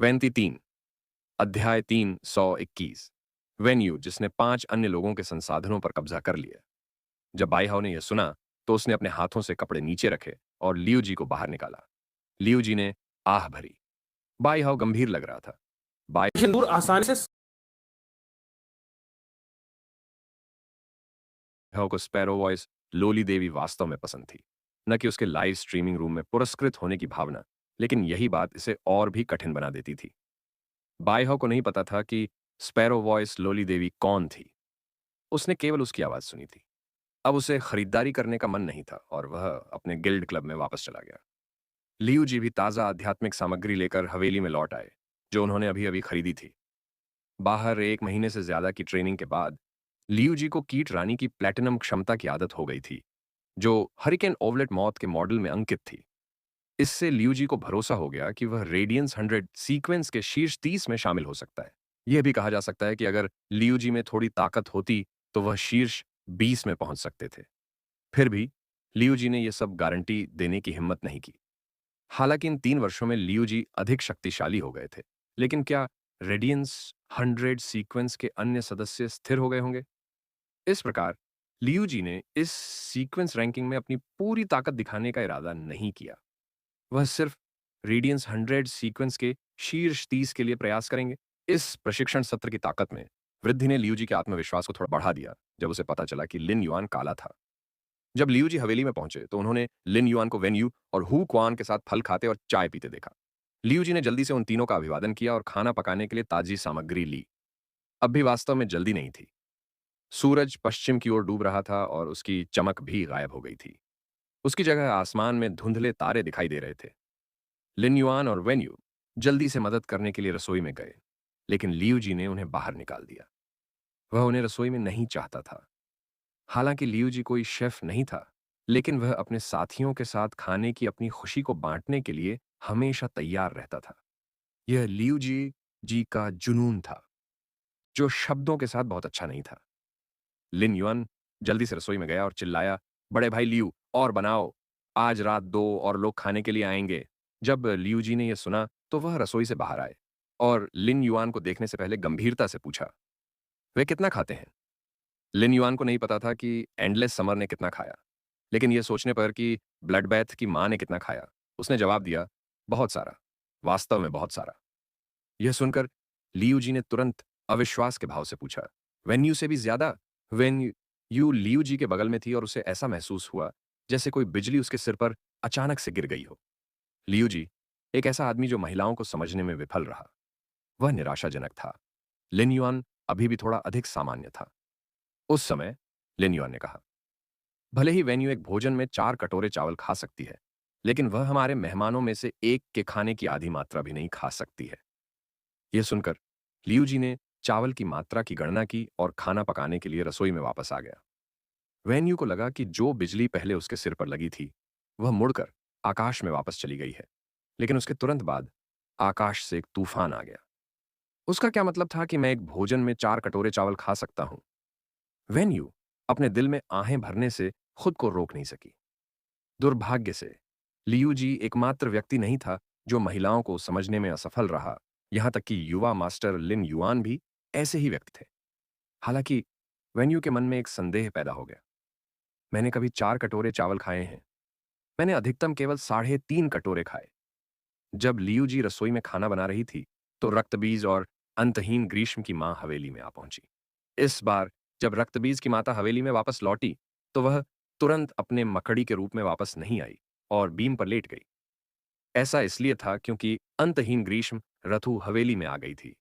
23 अध्याय 321 वेन्यू जिसने 5 अन्य लोगों के संसाधनों पर कब्जा कर लिया। जब बाईहाओ ने यह सुना तो उसने अपने हाथों से कपड़े नीचे रखे और लियू जी को बाहर निकाला। लियू जी ने आह भरी। बाईहाओ गंभीर लग रहा था। सिंदूर आसानी से बाईहाओ को स्पैरो वॉइस लोली देवी वास्तव में पसंद थी, न कि उसके लाइव स्ट्रीमिंग रूम में पुरस्कृत होने की भावना, लेकिन यही बात इसे और भी कठिन बना देती थी। बाईहाओ को नहीं पता था कि स्पैरो वॉइस लोली देवी कौन थी। उसने केवल उसकी आवाज सुनी थी। अब उसे खरीदारी करने का मन नहीं था और वह अपने गिल्ड क्लब में वापस चला गया। लियू जी भी ताजा आध्यात्मिक सामग्री लेकर हवेली में लौट आए, जो उन्होंने अभी अभी खरीदी थी। बाहर 1 महीने से ज्यादा की ट्रेनिंग के बाद लियू जी को कीट रानी की प्लेटिनम क्षमता की आदत हो गई थी, जो हरिकेन ओवलेट मौत के मॉडल में अंकित थी। इससे लियू जी को भरोसा हो गया कि वह रेडियंस 100 सीक्वेंस के शीर्ष 30 में शामिल हो सकता है। यह भी कहा जा सकता है कि अगर लियू जी में थोड़ी ताकत होती तो वह शीर्ष 20 में पहुंच सकते थे। फिर भी लियू जी ने यह सब गारंटी देने की हिम्मत नहीं की। हालांकि इन 3 वर्षों में लियू जी अधिक शक्तिशाली हो गए थे, लेकिन क्या रेडियंस 100 सीक्वेंस के अन्य सदस्य स्थिर हो गए होंगे? इस प्रकार लियू जी ने इस सीक्वेंस रैंकिंग में अपनी पूरी ताकत दिखाने का इरादा नहीं किया। वह सिर्फ रेडियंस 100 सीक्वेंस के शीर्ष 30 के लिए प्रयास करेंगे। इस प्रशिक्षण सत्र की ताकत में वृद्धि ने लियू जी के आत्मविश्वास को थोड़ा बढ़ा दिया जब उसे पता चला कि लिन युआन काला था। जब लियू जी हवेली में पहुंचे तो उन्होंने लिन युआन को वेन्यू और हु क्वान के साथ फल खाते और चाय पीते देखा। लियू जी ने जल्दी से उन तीनों का अभिवादन किया और खाना पकाने के लिए ताजी सामग्री ली। अब भी वास्तव में जल्दी नहीं थी। सूरज पश्चिम की ओर डूब रहा था और उसकी चमक भी गायब हो गई थी। उसकी जगह आसमान में धुंधले तारे दिखाई दे रहे थे। लिन युआन और वेन्यू जल्दी से मदद करने के लिए रसोई में गए, लेकिन लियू जी ने उन्हें बाहर निकाल दिया। वह उन्हें रसोई में नहीं चाहता था। हालांकि लियू जी कोई शेफ नहीं था, लेकिन वह अपने साथियों के साथ खाने की अपनी खुशी को बांटने के लिए हमेशा तैयार रहता था। यह लियू जी का जुनून था, जो शब्दों के साथ बहुत अच्छा नहीं था। लिन युआन जल्दी से रसोई में गया और चिल्लाया, बड़े भाई लियू, और बनाओ। आज रात 2 और लोग खाने के लिए आएंगे। जब लियू जी ने यह सुना तो वह रसोई से बाहर आए और लिन युआन को देखने से पहले गंभीरता से पूछा, वे कितना खाते हैं? लिन युआन को नहीं पता था कि एंडलेस समर ने कितना खाया, लेकिन यह सोचने पर कि ब्लडबैथ की मां ने कितना खाया, उसने जवाब दिया, बहुत सारा, वास्तव में बहुत सारा। यह सुनकर लियू जी ने तुरंत अविश्वास के भाव से पूछा, वेन्यू से भी ज्यादा? वेन्यू लियू जी के बगल में थी और उसे ऐसा महसूस हुआ जैसे कोई बिजली उसके सिर पर अचानक से गिर गई हो। लियू जी, एक ऐसा आदमी जो महिलाओं को समझने में विफल रहा, वह निराशाजनक था। लिन युआन अभी भी थोड़ा अधिक सामान्य था। उस समय लिन युआन ने कहा, भले ही वेन्यू एक भोजन में 4 कटोरे चावल खा सकती है, लेकिन वह हमारे मेहमानों में से एक के खाने की आधी मात्रा भी नहीं खा सकती है। यह सुनकर लियू जी ने चावल की मात्रा की गणना की और खाना पकाने के लिए रसोई में वापस आ गया। वेन्यू को लगा कि जो बिजली पहले उसके सिर पर लगी थी, वह मुड़कर आकाश में वापस चली गई है, लेकिन उसके तुरंत बाद आकाश से एक तूफान आ गया। उसका क्या मतलब था कि मैं एक भोजन में 4 कटोरे चावल खा सकता हूं? वेन्यू अपने दिल में आहें भरने से खुद को रोक नहीं सकी। दुर्भाग्य से लियू जी एकमात्र व्यक्ति नहीं था जो महिलाओं को समझने में असफल रहा। यहां तक कि युवा मास्टर लिन युआन भी ऐसे ही व्यक्ति थे। हालांकि वेन्यू के मन में एक संदेह पैदा हो गया। मैंने कभी 4 कटोरे चावल खाए हैं। मैंने अधिकतम केवल 3.5 कटोरे खाए। जब लियू जी रसोई में खाना बना रही थी तो रक्तबीज और अंतहीन ग्रीष्म की मां हवेली में आ पहुंची। इस बार जब रक्तबीज की माता हवेली में वापस लौटी तो वह तुरंत अपने मकड़ी के रूप में वापस नहीं आई और बीम पर लेट गई। ऐसा इसलिए था क्योंकि अंतहीन ग्रीष्म रथु हवेली में आ गई थी,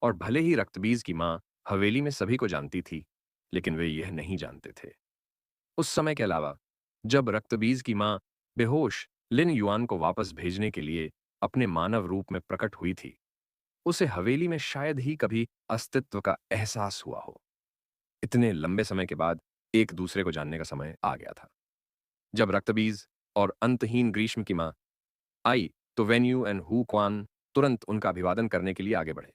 और भले ही रक्तबीज की मां हवेली में सभी को जानती थी, लेकिन वे यह नहीं जानते थे। उस समय के अलावा जब रक्तबीज की मां बेहोश लिन युआन को वापस भेजने के लिए अपने मानव रूप में प्रकट हुई थी, उसे हवेली में शायद ही कभी अस्तित्व का एहसास हुआ हो। इतने लंबे समय के बाद एक दूसरे को जानने का समय आ गया था। जब रक्तबीज और अंतहीन ग्रीष्म की मां आई तो वेन्यू एंड हु क्वान तुरंत उनका अभिवादन करने के लिए आगे बढ़े।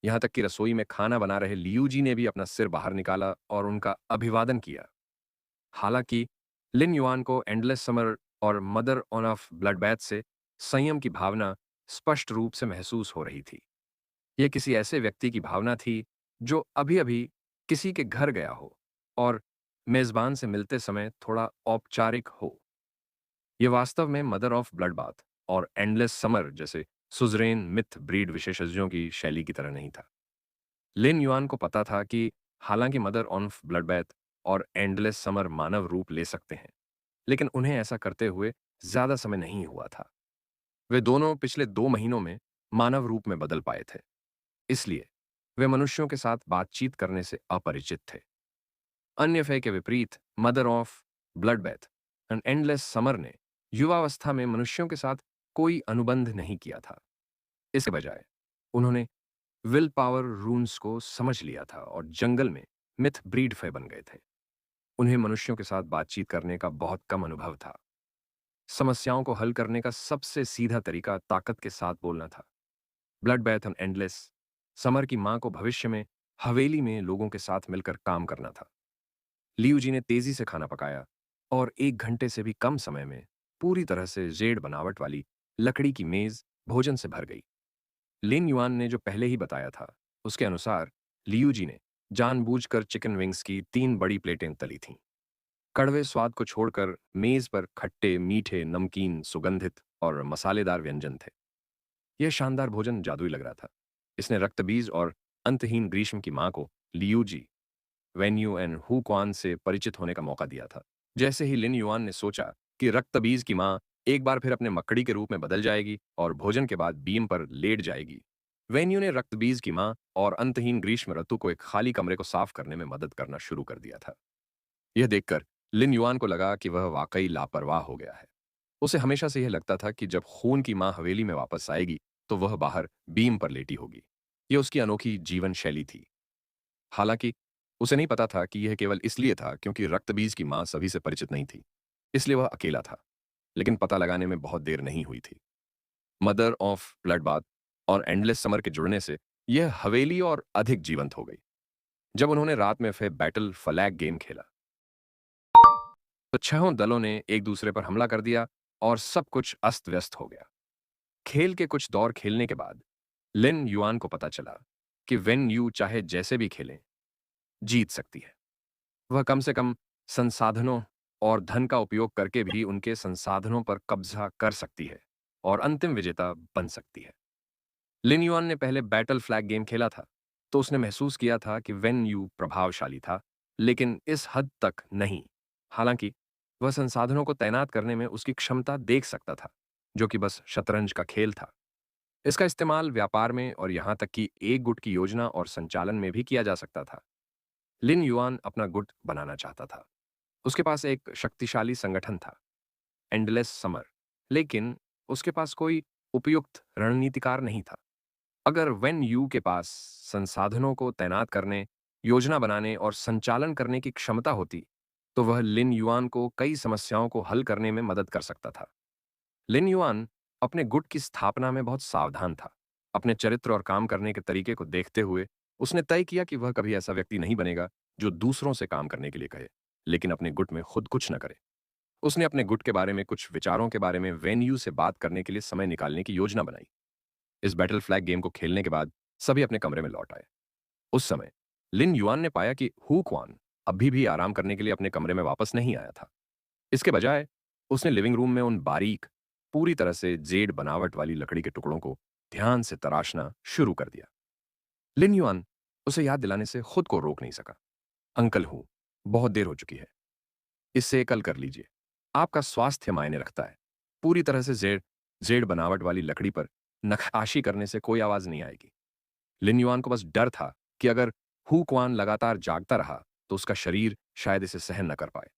यहां तक कि रसोई में खाना बना रहे लियू जी ने भी अपना सिर बाहर निकाला और उनका अभिवादन किया। हालांकि लिन युआन को एंडलेस समर और मदर ऑन ऑफ ब्लड बैथ से संयम की भावना स्पष्ट रूप से महसूस हो रही थी। यह किसी ऐसे व्यक्ति की भावना थी जो अभी-अभी किसी के घर गया हो और मेजबान से मिलते समय थोड़ा औपचारिक हो। यह वास्तव में मदर ऑफ ब्लड बाथ और एंडलेस समर जैसे सुजरेन मिथ ब्रीड विशेषज्ञों की शैली की तरह नहीं था। लिन युआन को पता था कि हालांकि मदर ऑफ ब्लड बैथ और एंडलेस समर मानव रूप ले सकते हैं, लेकिन उन्हें ऐसा करते हुए ज्यादा समय नहीं हुआ था। वे दोनों पिछले 2 महीनों में मानव रूप में बदल पाए थे, इसलिए वे मनुष्यों के साथ बातचीत करने से अपरिचित थे। अन्य फे के विपरीत Mother of Blood Bath and Endless Summer ने युवावस्था में मनुष्यों के साथ कोई अनुबंध नहीं किया था। इसके बजाय उन्होंने विल पावर रून्स को समझ लिया था और जंगल में मिथ ब्रीड फे बन गए थे। उन्हें मनुष्यों के साथ बातचीत करने का बहुत कम अनुभव था। समस्याओं को हल करने का सबसे सीधा तरीका ताकत के साथ बोलना था। Blood Bath and Endless summer की मां को भविष्य में हवेली में लोगों के साथ मिलकर काम करना था। लियू जी ने तेजी से खाना पकाया और 1 घंटे से भी कम समय में पूरी तरह से जेड बनावट वाली लकड़ी की मेज भोजन से भर गई। लिन युआन ने जो पहले ही बताया था, उसके अनुसार लियू जी ने जानबूझकर चिकन विंग्स की 3 बड़ी प्लेटें तली थीं। कड़वे स्वाद को छोड़कर मेज पर खट्टे, मीठे, नमकीन, सुगंधित और मसालेदार व्यंजन थे। यह शानदार भोजन जादुई लग रहा था। इसने रक्तबीज और अंतहीन ग्रीष्म की मां को लियू जी, वेन्यू एंड हु क्वान से परिचित होने का मौका दिया था। जैसे ही लिन युआन ने सोचा कि रक्तबीज की मां एक बार फिर अपने मकड़ी के रूप में बदल जाएगी और भोजन के बाद बीम पर लेट जाएगी, वेन्यू ने रक्तबीज की मां और अंतहीन ग्रीष्म ऋतु को एक खाली कमरे को साफ करने में मदद करना शुरू कर दिया था। यह देखकर लिन युआन को लगा कि वह वाकई लापरवाह हो गया है। उसे हमेशा से यह लगता था कि जब खून की मां हवेली में वापस आएगी तो वह बाहर बीम पर लेटी होगी। यह उसकी अनोखी जीवन शैली थी। हालांकि उसे नहीं पता था कि यह केवल इसलिए था क्योंकि रक्तबीज की मां सभी से परिचित नहीं थी, इसलिए वह अकेला था। लेकिन पता लगाने में बहुत देर नहीं हुई थी। मदर ऑफ ब्लड बाथ और एंडलेस समर के जुड़ने से यह हवेली और अधिक जीवंत हो गई। जब उन्होंने रात में फिर बैटल फ्लैग गेम खेला तो छहों दलों ने एक दूसरे पर हमला कर दिया और सब कुछ अस्त व्यस्त हो गया। खेल के कुछ दौर खेलने के बाद लिन युआन को पता चला कि वेन यू चाहे जैसे भी खेलें, जीत सकती है। वह कम से कम संसाधनों और धन का उपयोग करके भी उनके संसाधनों पर कब्जा कर सकती है और अंतिम विजेता बन सकती है। लिन युआन ने पहले बैटल फ्लैग गेम खेला था, तो उसने महसूस किया था कि वेन यू प्रभावशाली था, लेकिन इस हद तक नहीं। हालांकि वह संसाधनों को तैनात करने में उसकी क्षमता देख सकता था, जो कि बस शतरंज का खेल था। इसका इस्तेमाल व्यापार में और यहां तक कि एक गुट की योजना और संचालन में भी किया जा सकता था। लिन युआन अपना गुट बनाना चाहता था। उसके पास एक शक्तिशाली संगठन था, एंडलेस समर, लेकिन उसके पास कोई उपयुक्त रणनीतिकार नहीं था। अगर वेन यू के पास संसाधनों को तैनात करने, योजना बनाने और संचालन करने की क्षमता होती, तो वह लिन युआन को कई समस्याओं को हल करने में मदद कर सकता था। लिन युआन अपने गुट की स्थापना में बहुत सावधान था। अपने चरित्र और काम करने के तरीके को देखते हुए उसने तय किया कि वह कभी ऐसा व्यक्ति नहीं बनेगा जो दूसरों से काम करने के लिए कहे, लेकिन अपने गुट में खुद कुछ न करे। उसने अपने गुट के बारे में कुछ विचारों के बारे में वेन्यू से बात करने के लिए समय निकालने की योजना बनाई। इस बैटल फ्लैग गेम को खेलने के बाद सभी अपने कमरे में लौट आए। उस समय लिन युआन ने पाया कि हु क्वान अभी भी आराम करने के लिए अपने कमरे में वापस नहीं आया था। इसके बजाय उसने लिविंग रूम में उन बारीक, पूरी तरह से जेड बनावट वाली लकड़ी के टुकड़ों को ध्यान से तराशना शुरू कर दिया। लिन युआन उसे याद दिलाने से खुद को रोक नहीं सका। अंकल हूं, बहुत देर हो चुकी है, इससे कल कर लीजिए। आपका स्वास्थ्य मायने रखता है। पूरी तरह से जेड जेड बनावट वाली लकड़ी पर नक्काशी करने से कोई आवाज नहीं आएगी। लिन युआन को बस डर था कि अगर हु क्वान लगातार जागता रहा तो उसका शरीर शायद इसे सहन न कर पाए।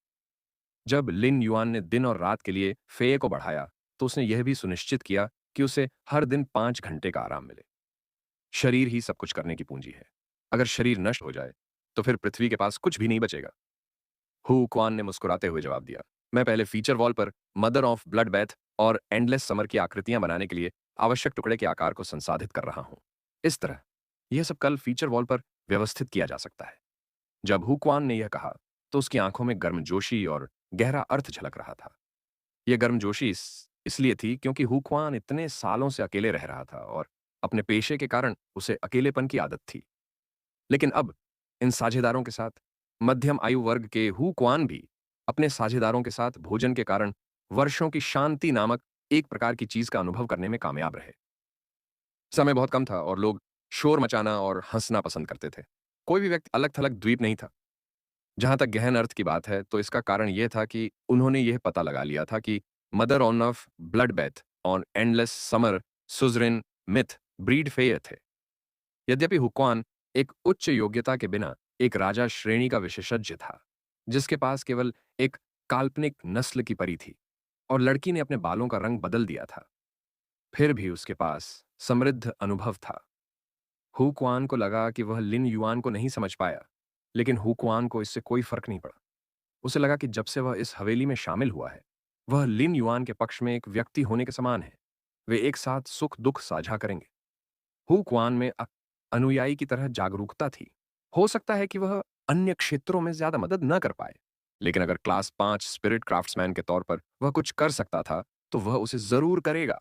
जब लिन युआन ने दिन और रात के लिए फेय को बढ़ाया तो उसने यह भी सुनिश्चित किया कि उसे हर दिन 5 घंटे का आराम मिले। शरीर ही सब कुछ करने की पूंजी है। अगर शरीर नष्ट हो जाए तो फिर पृथ्वी के पास कुछ भी नहीं बचेगा। हु क्वान ने मुस्कुराते हुए जवाब दिया, मैं पहले फीचर वॉल पर मदर ऑफ ब्लड बैथ और एंडलेस समर की आकृतियां बनाने के लिए आवश्यक टुकड़े के आकार को संसाधित कर रहा हूं। इस तरह यह सब कल फीचर वॉल पर व्यवस्थित किया जा सकता है। जब हु क्वान ने यह कहा तो उसकी आंखों में गर्मजोशी और गहरा अर्थ झलक रहा था। यह गर्मजोशी इसलिए थी क्योंकि हु क्वान इतने सालों से अकेले रह रहा था और अपने पेशे के कारण उसे अकेलेपन की आदत थी। लेकिन अब इन साझेदारों के साथ मध्यम आयु वर्ग के हु क्वान भी अपने साझेदारों के साथ भोजन के कारण वर्षों की शांति नामक एक प्रकार की चीज का अनुभव करने में कामयाब रहे। समय बहुत कम था और लोग शोर मचाना और हंसना पसंद करते थे। कोई भी व्यक्ति अलग थलग द्वीप नहीं था। जहां तक गहन अर्थ की बात है तो इसका कारण यह था कि उन्होंने यह पता लगा लिया था कि Mother on of Blood Bath on Endless Summer suzerain myth breed fair थे। यद्यपि हुक्वान एक उच्च योग्यता के बिना एक राजा श्रेणी का विशेषज्ञ था जिसके पास केवल एक काल्पनिक नस्ल की परी थी और लड़की ने अपने बालों का रंग बदल दिया था, फिर भी उसके पास समृद्ध अनुभव था। हु क्वान को लगा कि वह लिन युआन को नहीं समझ पाया, लेकिन हु क्वान को इससे कोई फर्क नहीं पड़ा। उसे लगा कि जब से वह इस हवेली में शामिल हुआ है, वह लिन युआन के पक्ष में एक व्यक्ति होने के समान है। वे एक साथ सुख दुख साझा करेंगे। हु क्वान में अनुयायी की तरह जागरूकता थी। हो सकता है कि वह अन्य क्षेत्रों में ज्यादा मदद न कर पाए, लेकिन अगर क्लास 5 स्पिरिट क्राफ्ट्समैन के तौर पर वह कुछ कर सकता था, तो वह उसे जरूर करेगा।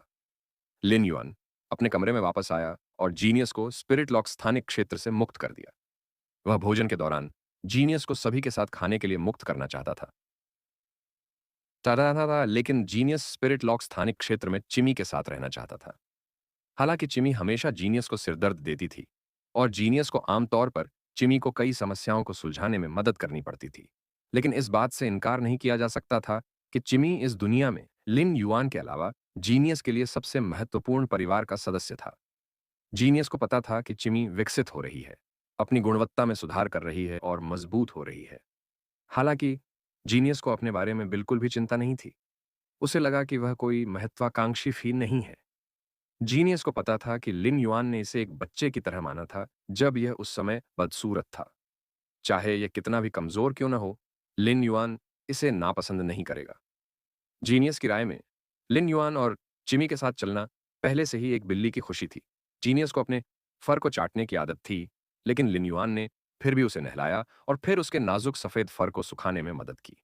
लिन युआन अपने कमरे में वापस आया और जीनियस को स्पिरिट लॉक स्थानिक क्षेत्र से मुक्त कर दिया। वह भोजन के दौरान जीनियस को सभी के साथ खाने के लिए मुक्त करना चाहता था। लेकिन जीनियस स्पिरिट लॉक स्थानिक क्षेत्र में चिमी के साथ रहना चाहता था। हालांकि चिमी हमेशा जीनियस को सिरदर्द देती थी और जीनियस को आमतौर पर चिमी को कई समस्याओं को सुलझाने में मदद करनी पड़ती थी, लेकिन इस बात से इनकार नहीं किया जा सकता था कि चिमी इस दुनिया में लिन युआन के अलावा जीनियस के लिए सबसे महत्वपूर्ण परिवार का सदस्य था। जीनियस को पता था कि चिमी विकसित हो रही है, अपनी गुणवत्ता में सुधार कर रही है और मजबूत हो रही है। हालांकि जीनियस को अपने बारे में बिल्कुल भी चिंता नहीं थी। उसे लगा कि वह कोई महत्वाकांक्षी फील नहीं है। जीनियस को पता था कि लिन युआन ने इसे एक बच्चे की तरह माना था जब यह उस समय बदसूरत था। चाहे यह कितना भी कमजोर क्यों न हो, लिन युआन इसे नापसंद नहीं करेगा। जीनियस की राय में लिन युआन और चिमी के साथ चलना पहले से ही एक बिल्ली की खुशी थी। जीनियस को अपने फर को चाटने की आदत थी, लेकिन लिन युआन ने फिर भी उसे नहलाया और फिर उसके नाजुक सफेद फर को सुखाने में मदद की।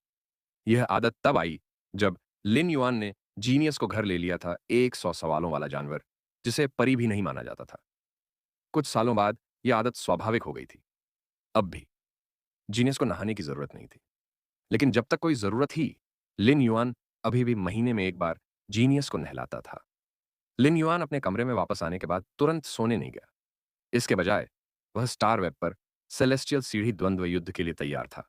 यह आदत तब आई जब लिन युआन ने जीनियस को घर ले लिया था, 100 सवालों वाला जानवर जिसे परी भी नहीं माना जाता था। कुछ सालों बाद यह आदत स्वाभाविक हो गई थी। अब भी जीनियस को नहाने की जरूरत नहीं थी, लेकिन जब तक कोई जरूरत थी, लिन युआन अभी भी महीने में एक बार जीनियस को नहलाता था। लिन युआन अपने कमरे में वापस आने के बाद तुरंत सोने नहीं गया। इसके बजाय वह स्टार वेब पर सेलेस्टियल सीढ़ी द्वंद्व युद्ध के लिए तैयार था।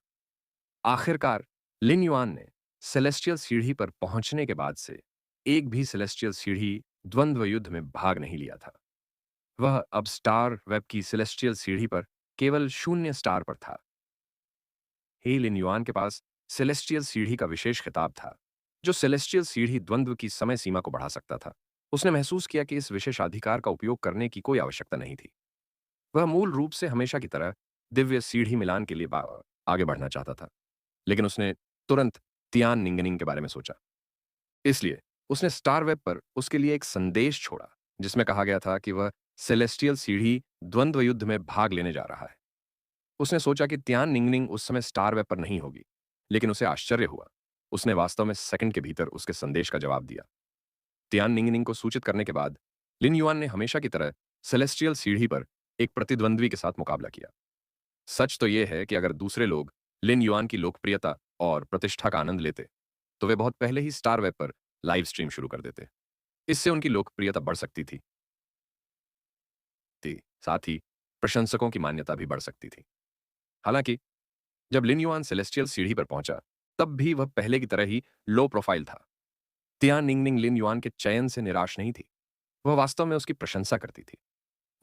आखिरकार लिन युआन ने सेलेस्टियल सीढ़ी पर पहुंचने के बाद से एक भी सेलेस्टियल सीढ़ी द्वंद्व युद्ध में भाग नहीं लिया था। वह अब स्टार वेब की सेलेस्टियल सीढ़ी पर केवल 0 स्टार पर था। हे लिन युआन के पास सेलेस्टियल सीढ़ी का विशेष खिताब था, जो सेलेस्टियल सीढ़ी द्वंद्व की समय सीमा को बढ़ा सकता था। उसने महसूस किया कि इस विशेषाधिकार का उपयोग करने की कोई आवश्यकता नहीं थी। वह मूल रूप से हमेशा की तरह दिव्य सीढ़ी मिलान के लिए आगे बढ़ना चाहता था, लेकिन उसने तुरंत तियान निंगनिंग के बारे में सोचा। इसलिए उसने स्टार वेब पर उसके लिए एक संदेश छोड़ा जिसमें कहा गया था कि वह सेलेस्टियल सीढ़ी द्वंद्व युद्ध में भाग लेने जा रहा है। उसने सोचा कि त्यान निंगनिंग उस समय स्टार वेब पर नहीं होगी, लेकिन उसे आश्चर्य हुआ। उसने वास्तव में सेकंड के भीतर उसके संदेश का जवाब दिया। त्यान निंगनिंग को सूचित करने के बाद लिन युआन ने हमेशा की तरह सेलेस्टियल सीढ़ी पर एक प्रतिद्वंद्वी के साथ मुकाबला किया। सच तो यह है कि अगर दूसरे लोग लिन युआन की लोकप्रियता और प्रतिष्ठा का आनंद लेते, तो वे बहुत पहले ही स्टार वेब पर लाइव स्ट्रीम शुरू कर देते। इससे उनकी लोकप्रियता बढ़ सकती थी, साथ ही प्रशंसकों की मान्यता भी बढ़ सकती थी। हालांकि जब लिन युआन सेलेस्टियल सीढ़ी पर पहुंचा, तब भी वह पहले की तरह ही लो प्रोफाइल था। तियान निंगनिंग लिन युआन के चयन से निराश नहीं थी। वह वास्तव में उसकी प्रशंसा करती थी।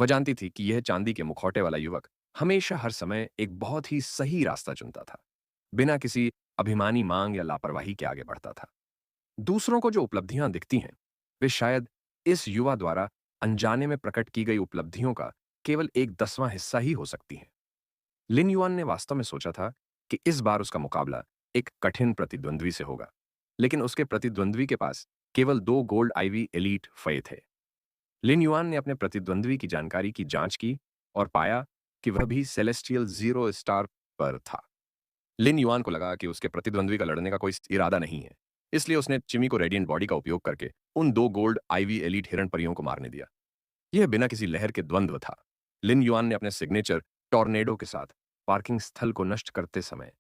वह जानती थी कि यह चांदी के मुखौटे वाला युवक हमेशा हर समय एक बहुत ही सही रास्ता चुनता था, बिना किसी अभिमानी मांग या लापरवाही के आगे बढ़ता था। दूसरों को जो उपलब्धियां दिखती हैं, वे शायद इस युवा द्वारा अनजाने में प्रकट की गई उपलब्धियों का केवल एक 10वां हिस्सा ही हो सकती हैं। लिन युआन ने वास्तव में सोचा था कि इस बार उसका मुकाबला एक कठिन प्रतिद्वंद्वी से होगा, लेकिन उसके प्रतिद्वंद्वी के पास केवल 2 गोल्ड आईवी एलीट फये थे। लिन युआन ने अपने प्रतिद्वंद्वी की जानकारी की जांच की और पाया कि वह भी सेलेस्टियल 0 स्टार पर था। लिन युआन को लगा कि उसके प्रतिद्वंद्वी का लड़ने का कोई इरादा नहीं है, इसलिए उसने चिमी को रेडियंट बॉडी का उपयोग करके उन 2 गोल्ड आईवी एलीट हिरण परियों को मारने दिया। यह बिना किसी लहर के द्वंद्व था। लिन युआन ने अपने सिग्नेचर टॉर्नेडो के साथ पार्किंग स्थल को नष्ट करते समय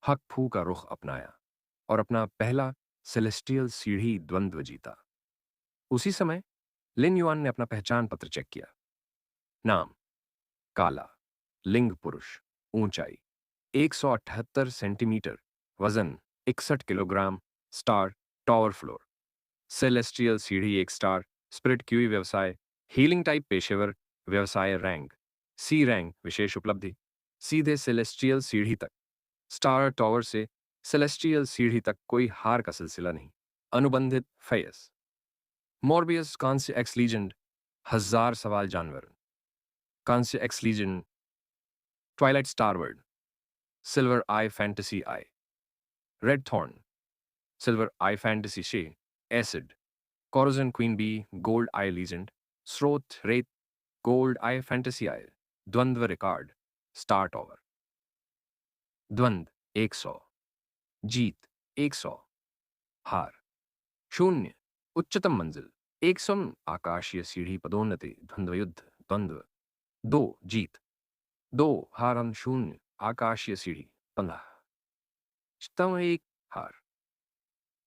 हक फू का रुख अपनाया और अपना पहला सेलेस्टियल सीढ़ी द्वंद्व जीता। उसी समय लिन युआन ने अपना पहचान पत्र चेक किया। नाम काला, लिंग पुरुष, ऊंचाई 178 सेंटीमीटर, वजन 61 kilogram, star tower floor, celestial सीढ़ी 1 स्टार, स्पिरिट क्यूई व्यवसाय, हीलिंग टाइप पेशेवर, व्यवसाय रैंक, सी रैंक विशेष उपलब्धि, सीधे सेलेस्टियल सीढ़ी तक, स्टार टॉवर से सेलेस्टियल सीढ़ी तक कोई हार का सिलसिला नहीं। अनुबंधित फयस, मॉर्बियस कांस्य एक्स लीजेंड, 1000 सवाल जानवर, कांस्य X Legend, Twilight Starward, Silver Eye Fantasy Eye, Red Thorn, Silver Eye Fantasy शे, Acid, Corrosion Queen Bee, Gold Eye Legend, स्रोत रेत, गोल्ड आई फैंटेसी आई, द्वंद्व रिकॉर्ड, स्टार टॉवर, द्वंद 100, जीत 100, हार 0, उच्चतम मंजिल 100, आकाशीय सीढ़ी पदोन्नति द्वंद्व युद्ध द्वंद्व 2 जीत 2 हारन 0, आकाशीय सीढ़ी 15, स्तम 1 हार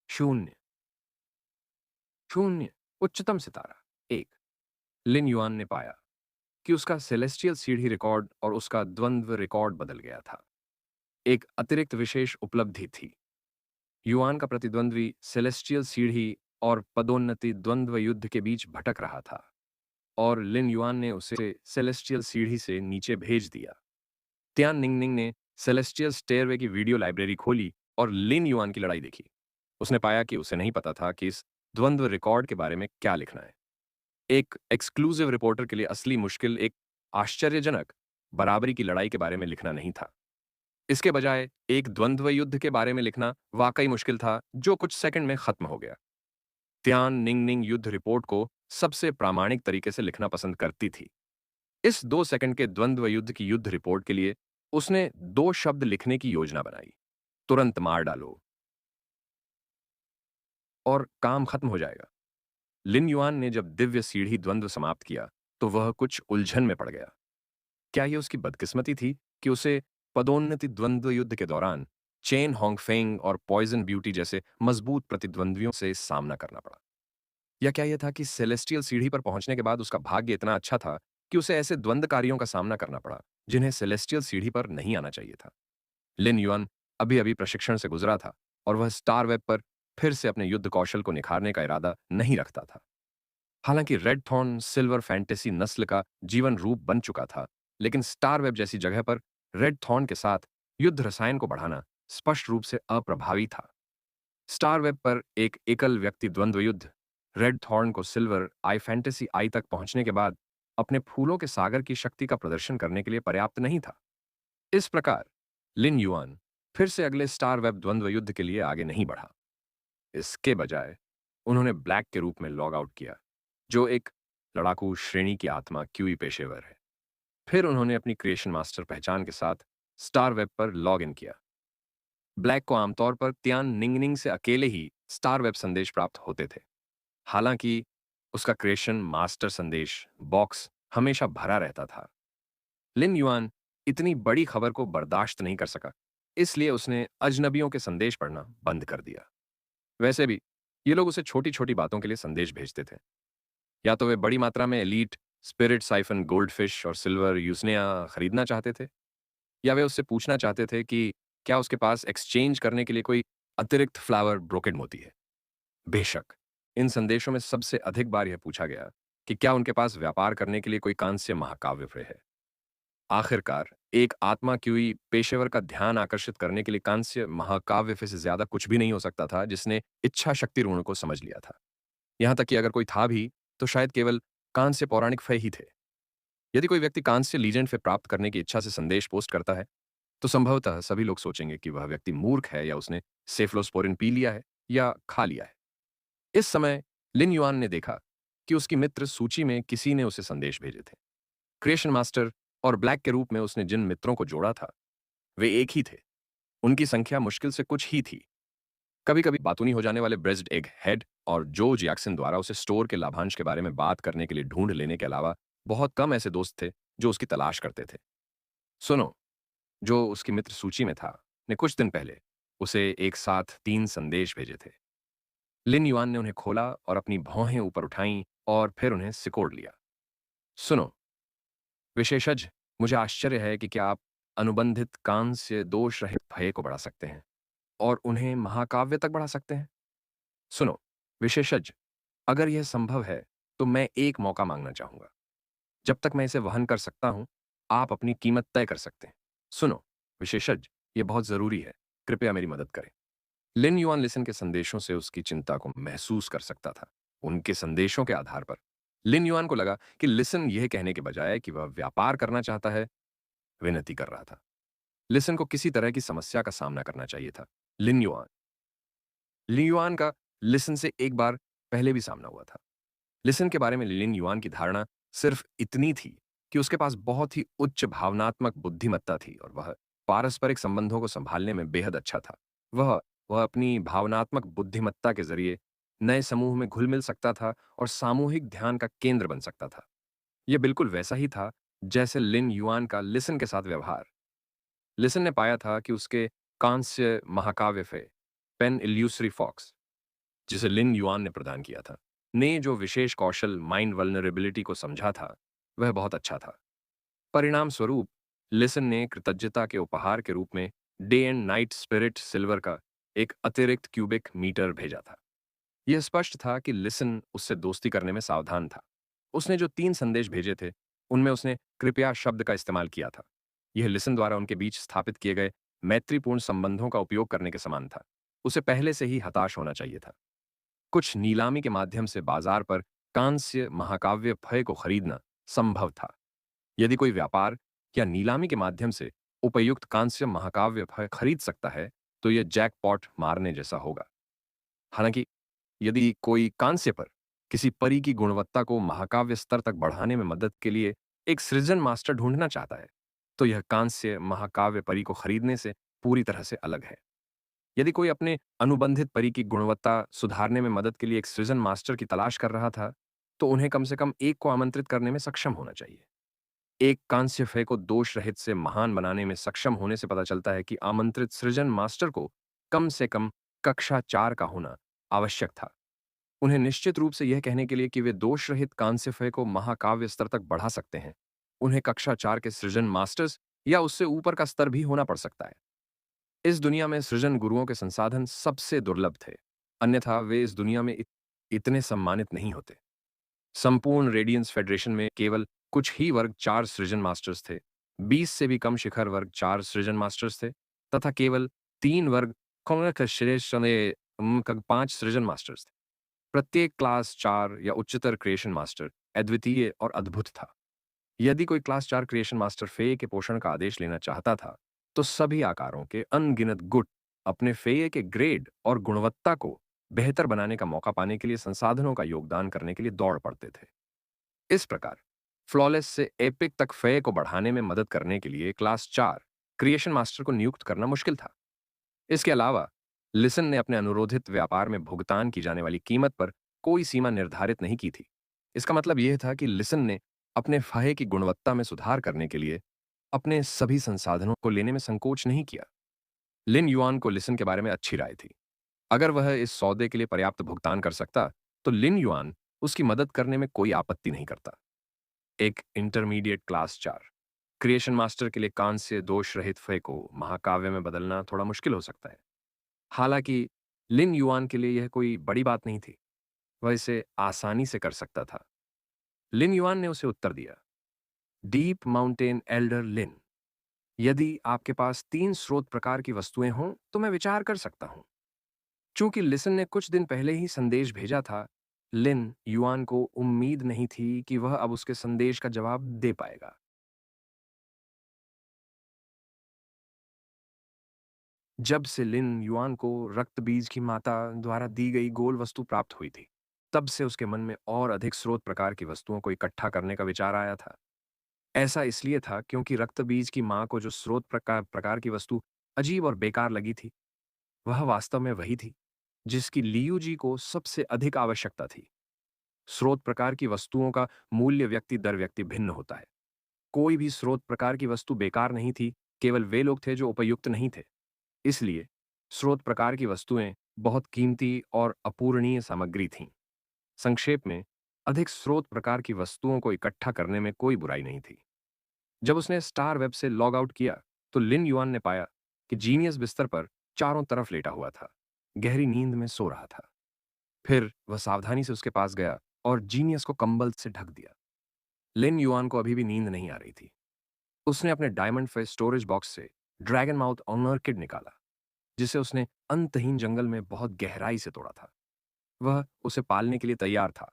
0, 0, उच्चतम सितारा 1। लिन युआन ने पाया कि उसका सेलेस्टियल सीढ़ी रिकॉर्ड और उसका द्वंद्व रिकॉर्ड बदल गया था। एक अतिरिक्त विशेष उपलब्धि थी। युआन का प्रतिद्वंद्वी सेलेस्टियल सीढ़ी और पदोन्नति द्वंद्व युद्ध के बीच भटक रहा था और लिन युआन ने उसे सेलेस्टियल सीढ़ी से नीचे भेज दिया। त्यान निंगनिंग ने सेलेस्टियल स्टेयरवे की वीडियो लाइब्रेरी खोली और लिन युआन की लड़ाई देखी। उसने पाया कि उसे नहीं पता था कि इस द्वंद्व रिकॉर्ड के बारे में क्या लिखना है। एक एक्सक्लूसिव रिपोर्टर के लिए असली मुश्किल एक आश्चर्यजनक बराबरी की लड़ाई के बारे में लिखना नहीं था। इसके बजाय एक द्वंद्व युद्ध के बारे में लिखना वाकई मुश्किल था, जो कुछ सेकंड में खत्म हो गया। त्यान निंगनिंग युद्ध रिपोर्ट को सबसे प्रामाणिक तरीके से लिखना पसंद करती थी। इस 2 सेकंड के द्वंद्व युद्ध की युद्ध रिपोर्ट के लिए उसने 2 शब्द लिखने की योजना बनाई, तुरंत मार डालो और काम खत्म हो जाएगा। लिन युआन ने जब दिव्य सीढ़ी द्वंद्व समाप्त किया तो वह कुछ उलझन में पड़ गया। क्या यह उसकी बदकिस्मती थी कि उसे पदोन्नति द्वंद्व युद्ध के दौरान चेन होंगफेंग और पॉइजन ब्यूटी जैसे मजबूत प्रतिद्वंद्वियों से सामना करना पड़ा? या क्या यह था कि सेलेस्टियल सीढ़ी पर पहुंचने के बाद उसका भाग्य इतना अच्छा था कि उसे ऐसे द्वंद्वकारियों का सामना करना पड़ा जिन्हें सेलेस्टियल सीढ़ी पर नहीं आना चाहिए था? लिन युआन अभी अभी प्रशिक्षण से गुजरा था और वह स्टार वेब पर फिर से अपने युद्ध कौशल को निखारने का इरादा नहीं रखता था। हालांकि रेड थॉर्न सिल्वर फैंटेसी नस्ल का जीवन रूप बन चुका था, लेकिन स्टार वेब जैसी जगह पर रेड थॉर्न के साथ युद्ध रसायन को बढ़ाना स्पष्ट रूप से अप्रभावी था। स्टार वेब पर एक एकल व्यक्ति द्वंद्व युद्ध रेड थॉर्न को सिल्वर आई फैंटेसी आई तक पहुंचने के बाद अपने फूलों के सागर की शक्ति का प्रदर्शन करने के लिए पर्याप्त नहीं था। इस प्रकार लिन युआन फिर से अगले स्टार वेब द्वंद्व युद्ध के लिए आगे नहीं बढ़ा। इसके बजाय उन्होंने ब्लैक के रूप में लॉग आउट किया, जो एक लड़ाकू श्रेणी की आत्मा क्यूई पेशेवर है। फिर उन्होंने अपनी क्रिएशन मास्टर पहचान के साथ स्टार वेब पर लॉग इन किया। ब्लैक को आमतौर पर त्यान निंगनिंग से अकेले ही स्टार वेब संदेश प्राप्त होते थे। हालांकि उसका क्रिएशन मास्टर संदेश बॉक्स हमेशा भरा रहता था। लिन युआन इतनी बड़ी खबर को बर्दाश्त नहीं कर सका, इसलिए उसने अजनबियों के संदेश पढ़ना बंद कर दिया। वैसे भी ये लोग उसे छोटी छोटी बातों के लिए संदेश भेजते थे। या तो वे बड़ी मात्रा में एलीट स्पिरिट साइफन गोल्डफिश और सिल्वर यूसनिया खरीदना चाहते थे, या वे उससे पूछना चाहते थे कि क्या उसके पास एक्सचेंज करने के लिए कोई अतिरिक्त फ्लावर ब्रोकेड मोती है। बेशक इन संदेशों में सबसे अधिक बार यह पूछा गया कि क्या उनके पास व्यापार करने के लिए कोई कांस्य महाकाव्य है। आखिरकार एक आत्मा क्यूई पेशेवर का ध्यान आकर्षित करने के लिए कांस्य महाकाव्य से ज्यादा कुछ भी नहीं हो सकता था जिसने इच्छा शक्ति ऋण को समझ लिया था। यहां तक कि अगर कोई था भी तो शायद केवल कांस्य पौराणिक फय ही थे। यदि कोई व्यक्ति कांस्य लीजेंड फय प्राप्त करने की इच्छा से संदेश पोस्ट करता है तो संभवतः सभी लोग सोचेंगे कि वह व्यक्ति मूर्ख है या उसने सेफ्लोस्पोरिन पी लिया है या खा लिया है। इस समय लिन युआन ने देखा कि उसकी मित्र सूची में किसी ने उसे संदेश भेजे थे। क्रिएशन मास्टर और ब्लैक के रूप में उसने जिन मित्रों को जोड़ा था वे एक ही थे। उनकी संख्या मुश्किल से कुछ ही थी। कभी कभी बातूनी हो जाने वाले ब्रेस्ड एग हेड और जो जैक्सन द्वारा उसे स्टोर के लाभांश के बारे में बात करने के लिए ढूंढ लेने के अलावा बहुत कम ऐसे दोस्त थे जो उसकी तलाश करते थे। सुनो, जो उसकी मित्र सूची में था, ने कुछ दिन पहले उसे एक साथ 3 संदेश भेजे थे। लिन युआन ने उन्हें खोला और अपनी भौहें ऊपर उठाईं और फिर उन्हें सिकोड़ लिया। सुनो, विशेषज्ञ, मुझे आश्चर्य है कि क्या आप अनुबंधित कान से दोष रहित भय को बढ़ा सकते हैं और उन्हें महाकाव्य तक बढ़ा सकते हैं। सुनो, विशेषज्ञ, अगर यह संभव है तो मैं एक मौका मांगना चाहूंगा। जब तक मैं इसे वहन कर सकता हूं, आप अपनी कीमत तय कर सकते हैं। सुनो, विशेषज्ञ, यह बहुत जरूरी है, कृपया मेरी मदद करें। लिन युआन लिसन के संदेशों से उसकी चिंता को महसूस कर सकता था। उनके संदेशों के आधार पर लिन युआन को लगा कि लिसन यह कहने के बजाय कि वह व्यापार करना चाहता है, विनती कर रहा था। लिसन को किसी तरह की समस्या का सामना करना चाहिए था। लिन युआन लिन युआन का लिसन से एक बार पहले भी सामना हुआ था। लिसन के बारे में लिन युआन की धारणा सिर्फ इतनी थी कि उसके पास बहुत ही उच्च भावनात्मक बुद्धिमत्ता थी और वह पारस्परिक संबंधों को संभालने में बेहद अच्छा था। वह वह अपनी भावनात्मक बुद्धिमत्ता के जरिए नए समूह में घुल मिल सकता था और सामूहिक ध्यान का केंद्र बन सकता था। यह बिल्कुल वैसा ही था जैसे लिन युआन का लिसन के साथ व्यवहार। लिसन ने पाया था कि उसके कांस्य महाकाव्य फे पेन इल्यूसरी फॉक्स, जिसे लिन युआन ने प्रदान किया था, ने जो विशेष कौशल माइंड वल्नरेबिलिटी को समझा था, वह बहुत अच्छा था। परिणाम स्वरूप लिसन ने कृतज्ञता के उपहार के रूप में day and night spirit silver का एक अतिरिक्त क्यूबिक मीटर भेजा था। यह स्पष्ट था कि लिसन उससे दोस्ती करने में सावधान था। उसने जो 3 संदेश भेजे थे, उनमें उसने कृपया शब्द का इस्तेमाल किया था। यह लिसन द्वारा उनके बीच स्थापित किए गए मैत्रीपूर्ण संबंधों का उपयोग करने के समान था। उसे पहले से ही हताश होना चाहिए था। कुछ नीलामी के माध्यम से बाजार पर कांस्य महाकाव्य फय को खरीदना संभव था। यदि कोई व्यापार या नीलामी के माध्यम से उपयुक्त कांस्य महाकाव्य फय खरीद सकता है, तो यह जैकपॉट मारने जैसा होगा। हालांकि यदि कोई कांस्य पर किसी परी की गुणवत्ता को महाकाव्य स्तर तक बढ़ाने में मदद के लिए एक सृजन मास्टर ढूंढना चाहता है, तो यह कांस्य महाकाव्य परी को खरीदने से पूरी तरह से अलग है। यदि कोई अपने अनुबंधित परी की गुणवत्ता सुधारने में मदद के लिए एक सृजन मास्टर की तलाश कर रहा था, तो उन्हें कम से कम एक को आमंत्रित करने में सक्षम होना चाहिए। एक कांस्य फय को दोष रहित से महान बनाने में सक्षम होने से पता चलता है कि आमंत्रित सृजन मास्टर को कम से कम कक्षा 4 का होना आवश्यक था। उन्हें निश्चित रूप से यह कहने के लिए कि वे दोष रहित कांस्य फय को महाकाव्य स्तर तक बढ़ा सकते हैं, उन्हें कक्षा 4 के सृजन मास्टर्स या उससे ऊपर का स्तर भी होना पड़ सकता है। इस दुनिया में सृजन गुरुओं के संसाधन सबसे दुर्लभ थे, अन्यथा वे इस दुनिया में इतने सम्मानित नहीं होते। संपूर्ण रेडियंस फेडरेशन में केवल कुछ ही वर्ग 4 सृजन मास्टर्स थे, 20 से भी कम शिखर वर्ग 4 सृजन मास्टर्स थे, तथा केवल 3 वर्ग 5 सृजन मास्टर्स थे। प्रत्येक क्लास 4 या उच्चतर क्रिएशन मास्टर अद्वितीय और अद्भुत था। यदि कोई क्लास 4 क्रिएशन मास्टर फेय के पोषण का आदेश लेना चाहता था, तो सभी आकारों के अनगिनत गुट अपने फेय के ग्रेड और गुणवत्ता को बेहतर बनाने का मौका पाने के लिए संसाधनों का योगदान करने के लिए दौड़ पड़ते थे। इस प्रकार फ्लॉलेस से एपिक तक फेय को बढ़ाने में मदद करने के लिए क्लास 4 क्रिएशन मास्टर को नियुक्त करना मुश्किल था। इसके अलावा लिसन ने अपने अनुरोधित व्यापार में भुगतान की जाने वाली कीमत पर कोई सीमा निर्धारित नहीं की थी। इसका मतलब यह था कि लिसन ने अपने फाहे की गुणवत्ता में सुधार करने के लिए अपने सभी संसाधनों को लेने में संकोच नहीं किया। लिन युआन को लिसन के बारे में अच्छी राय थी। अगर वह इस सौदे के लिए पर्याप्त भुगतान कर सकता, तो लिन युआन उसकी मदद करने में कोई आपत्ति नहीं करता। एक इंटरमीडिएट क्लास 4 क्रिएशन मास्टर के लिए कांस्य दोष रहित फे को महाकाव्य में बदलना थोड़ा मुश्किल हो सकता है। हालांकि लिन युआन के लिए यह कोई बड़ी बात नहीं थी, वह इसे आसानी से कर सकता था। लिन युआन ने उसे उत्तर दिया, डीप माउंटेन एल्डर लिन, यदि आपके पास 3 स्रोत प्रकार की वस्तुएं हों तो मैं विचार कर सकता हूं। चूंकि लिसन ने कुछ दिन पहले ही संदेश भेजा था, लिन युआन को उम्मीद नहीं थी कि वह अब उसके संदेश का जवाब दे पाएगा। जब से लिन युआन को रक्त बीज की माता द्वारा दी गई गोल वस्तु प्राप्त हुई थी, तब से उसके मन में और अधिक स्रोत प्रकार की वस्तुओं को इकट्ठा करने का विचार आया था। ऐसा इसलिए था क्योंकि रक्त बीज की मां को जो स्रोत प्रकार प्रकार की वस्तु अजीब और बेकार लगी थी, वह वास्तव में वही थी जिसकी लियू जी को सबसे अधिक आवश्यकता थी। स्रोत प्रकार की वस्तुओं का मूल्य व्यक्ति दर व्यक्ति भिन्न होता है। कोई भी स्रोत प्रकार की वस्तु बेकार नहीं थी, केवल वे लोग थे जो उपयुक्त नहीं थे। इसलिए स्रोत प्रकार की वस्तुएं बहुत कीमती और अपूरणीय सामग्री थीं। संक्षेप में, अधिक स्रोत प्रकार की वस्तुओं को इकट्ठा करने में कोई बुराई नहीं थी। जब उसने स्टार वेब से लॉग आउट किया, तो लिन युआन ने पाया कि जीनियस बिस्तर पर चारों तरफ लेटा हुआ था, गहरी नींद में सो रहा था। फिर वह सावधानी से उसके पास गया और जीनियस को कंबल से ढक दिया। लिन युआन को अभी भी नींद नहीं आ रही थी। उसने अपने डायमंड फेस स्टोरेज बॉक्स से ड्रैगन माउथ ऑर्किड निकाला, जिसे उसने अंतहीन जंगल में बहुत गहराई से तोड़ा था। वह उसे पालने के लिए तैयार था।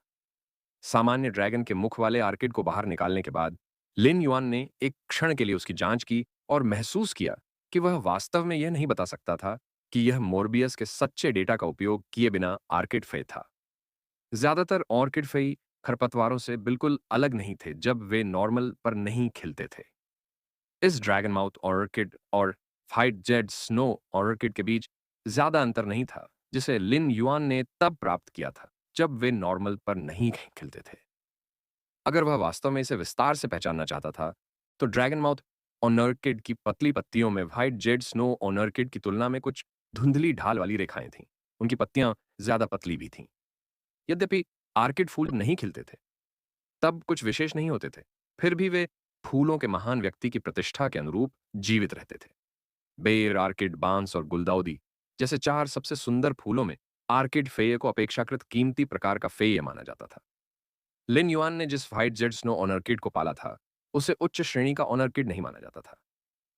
सामान्य ड्रैगन के मुख वाले आर्किड को बाहर निकालने के बाद लिन युआन ने एक क्षण के लिए उसकी जांच की और महसूस किया कि वह वास्तव में यह नहीं बता सकता था कि यह मोरबियस के सच्चे डेटा का उपयोग किए बिना आर्किड फे था। ज्यादातर ऑर्किड फे खरपतवारों से बिल्कुल अलग नहीं थे जब वे नॉर्मल पर नहीं खिलते थे। इस ड्रैगन माउथ ऑर्किड और फाइट जेड स्नो ऑर्किड के बीच ज्यादा अंतर नहीं था, जिसे लिन युआन ने तब प्राप्त किया था जब वे नॉर्मल पर नहीं खिलते थे। अगर वह वास्तव में इसे विस्तार से पहचानना चाहता था, तो ड्रैगन माउथ ऑनर्किड की पतली पत्तियों में व्हाइट जेड स्नो ऑनर्किड की तुलना में कुछ धुंधली ढाल वाली रेखाएं थीं। उनकी पत्तियां ज्यादा पतली भी थीं। यद्यपि आर्किड फूल नहीं खिलते थे, तब कुछ विशेष नहीं होते थे, फिर भी वे फूलों के महान व्यक्ति की प्रतिष्ठा के अनुरूप जीवित रहते थे। बेर, आर्किड, बांस और गुलदाउदी जैसे चार सबसे सुंदर फूलों में आर्किड फेय को अपेक्षाकृत कीमती प्रकार का फेय माना जाता था। लिन युआन ने जिस व्हाइट जेड स्नो ऑनर्किड को पाला था, उसे उच्च श्रेणी का ऑनर्किड नहीं माना जाता था।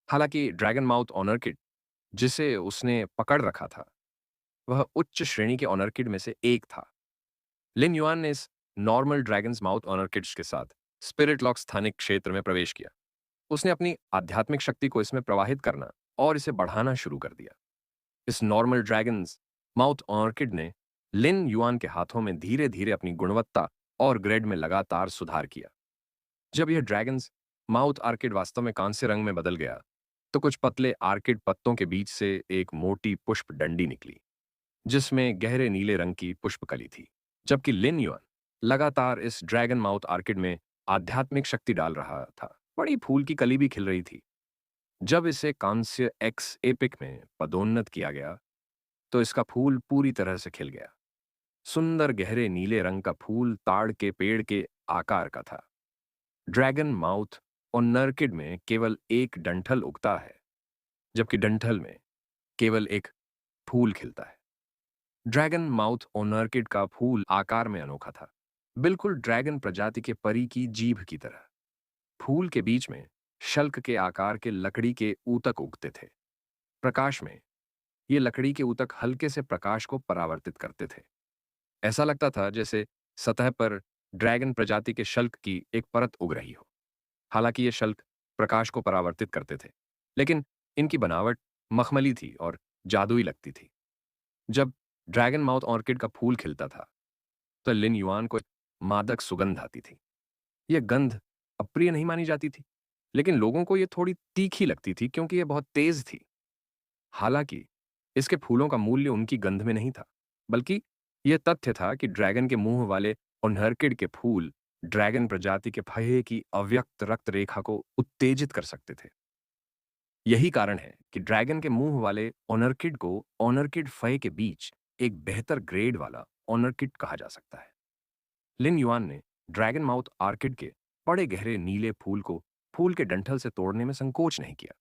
हालांकि ड्रैगन माउथ ऑनर्किड, जिसे उसने पकड़ रखा था, वह उच्च श्रेणी के ऑनर्किड में से एक था। लिन युआन ने इस नॉर्मल ड्रैगन्स माउथ ऑनर्किड्स के साथ स्पिरिट लॉक स्थानिक क्षेत्र में प्रवेश किया। उसने अपनी आध्यात्मिक शक्ति को इसमें प्रवाहित करना और इसे बढ़ाना शुरू कर दिया। इस नॉर्मल ड्रैगन्स माउथ ऑर्किड ने लिन युआन के हाथों में धीरे धीरे अपनी गुणवत्ता और ग्रेड में लगातार सुधार किया। जब यह ड्रैगन्स माउथ आर्किड वास्तव में कांस्य रंग में बदल गया, तो कुछ पतले आर्किड पत्तों के बीच से एक मोटी पुष्प डंडी निकली, जिसमें गहरे नीले रंग की पुष्पकली थी। जबकि लिन युआन लगातार इस ड्रैगन माउथ आर्किड में आध्यात्मिक शक्ति डाल रहा था, बड़ी फूल की कली भी खिल रही थी। जब इसे कांस्य एक्स एपिक में पदोन्नत किया गया, तो इसका फूल पूरी तरह से खिल गया। सुंदर गहरे नीले रंग का फूल ताड़ के पेड़ के आकार का था। ड्रैगन माउथ और नर्किड में केवल एक डंठल उगता है, जबकि डंठल में केवल एक फूल खिलता है। ड्रैगन माउथ और नर्किड का फूल आकार में अनोखा था, बिल्कुल ड्रैगन प्रजाति के परी की जीभ की तरह। फूल के बीच में शल्क के आकार के लकड़ी के ऊतक उगते थे। प्रकाश में ये लकड़ी के ऊतक हल्के से प्रकाश को परावर्तित करते थे। ऐसा लगता था जैसे सतह पर ड्रैगन प्रजाति के शल्क की एक परत उग रही हो। हालांकि ये शल्क प्रकाश को परावर्तित करते थे, लेकिन इनकी बनावट मखमली थी और जादुई लगती थी। जब ड्रैगन माउथ ऑर्किड का फूल खिलता था, तो लिन युआन को एक मादक सुगंध आती थी। यह गंध अप्रिय नहीं मानी जाती थी, लेकिन लोगों को यह थोड़ी तीखी लगती थी क्योंकि यह बहुत तेज थी। हालांकि इसके फूलों का मूल्य उनकी गंध में नहीं था, बल्कि यह तथ्य था कि ड्रैगन के मुंह वाले ओन्हर्किड के फूल ड्रैगन प्रजाति के फहे की अव्यक्त रक्त रेखा को उत्तेजित कर सकते थे। यही कारण है कि ड्रैगन के मुंह वाले ओनर्किड को ओनर्किड फय के बीच एक बेहतर ग्रेड वाला ओनर्किड कहा जा सकता है। लिन युआन ने ड्रैगन माउथ आर्किड के बड़े गहरे नीले फूल को फूल के डंठल से तोड़ने में संकोच नहीं किया।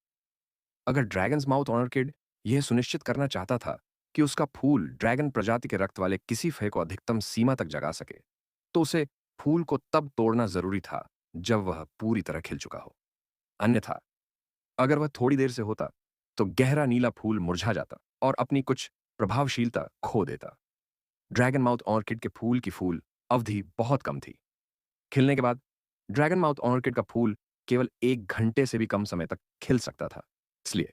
अगर ड्रैगन्स माउथ ऑर्किड यह सुनिश्चित करना चाहता था कि उसका फूल ड्रैगन प्रजाति के रक्त वाले किसी फय को अधिकतम सीमा तक जगा सके, तो उसे फूल को तब तोड़ना जरूरी था जब वह पूरी तरह खिल चुका हो। अन्यथा अगर वह थोड़ी देर से होता, तो गहरा नीला फूल मुरझा जाता और अपनी कुछ प्रभावशीलता खो देता। ड्रैगन माउथ ऑर्किड के फूल की फूल अवधि बहुत कम थी। खिलने के बाद ड्रैगन माउथ ऑर्किड का फूल केवल 1 घंटे से भी कम समय तक खिल सकता था। इसलिए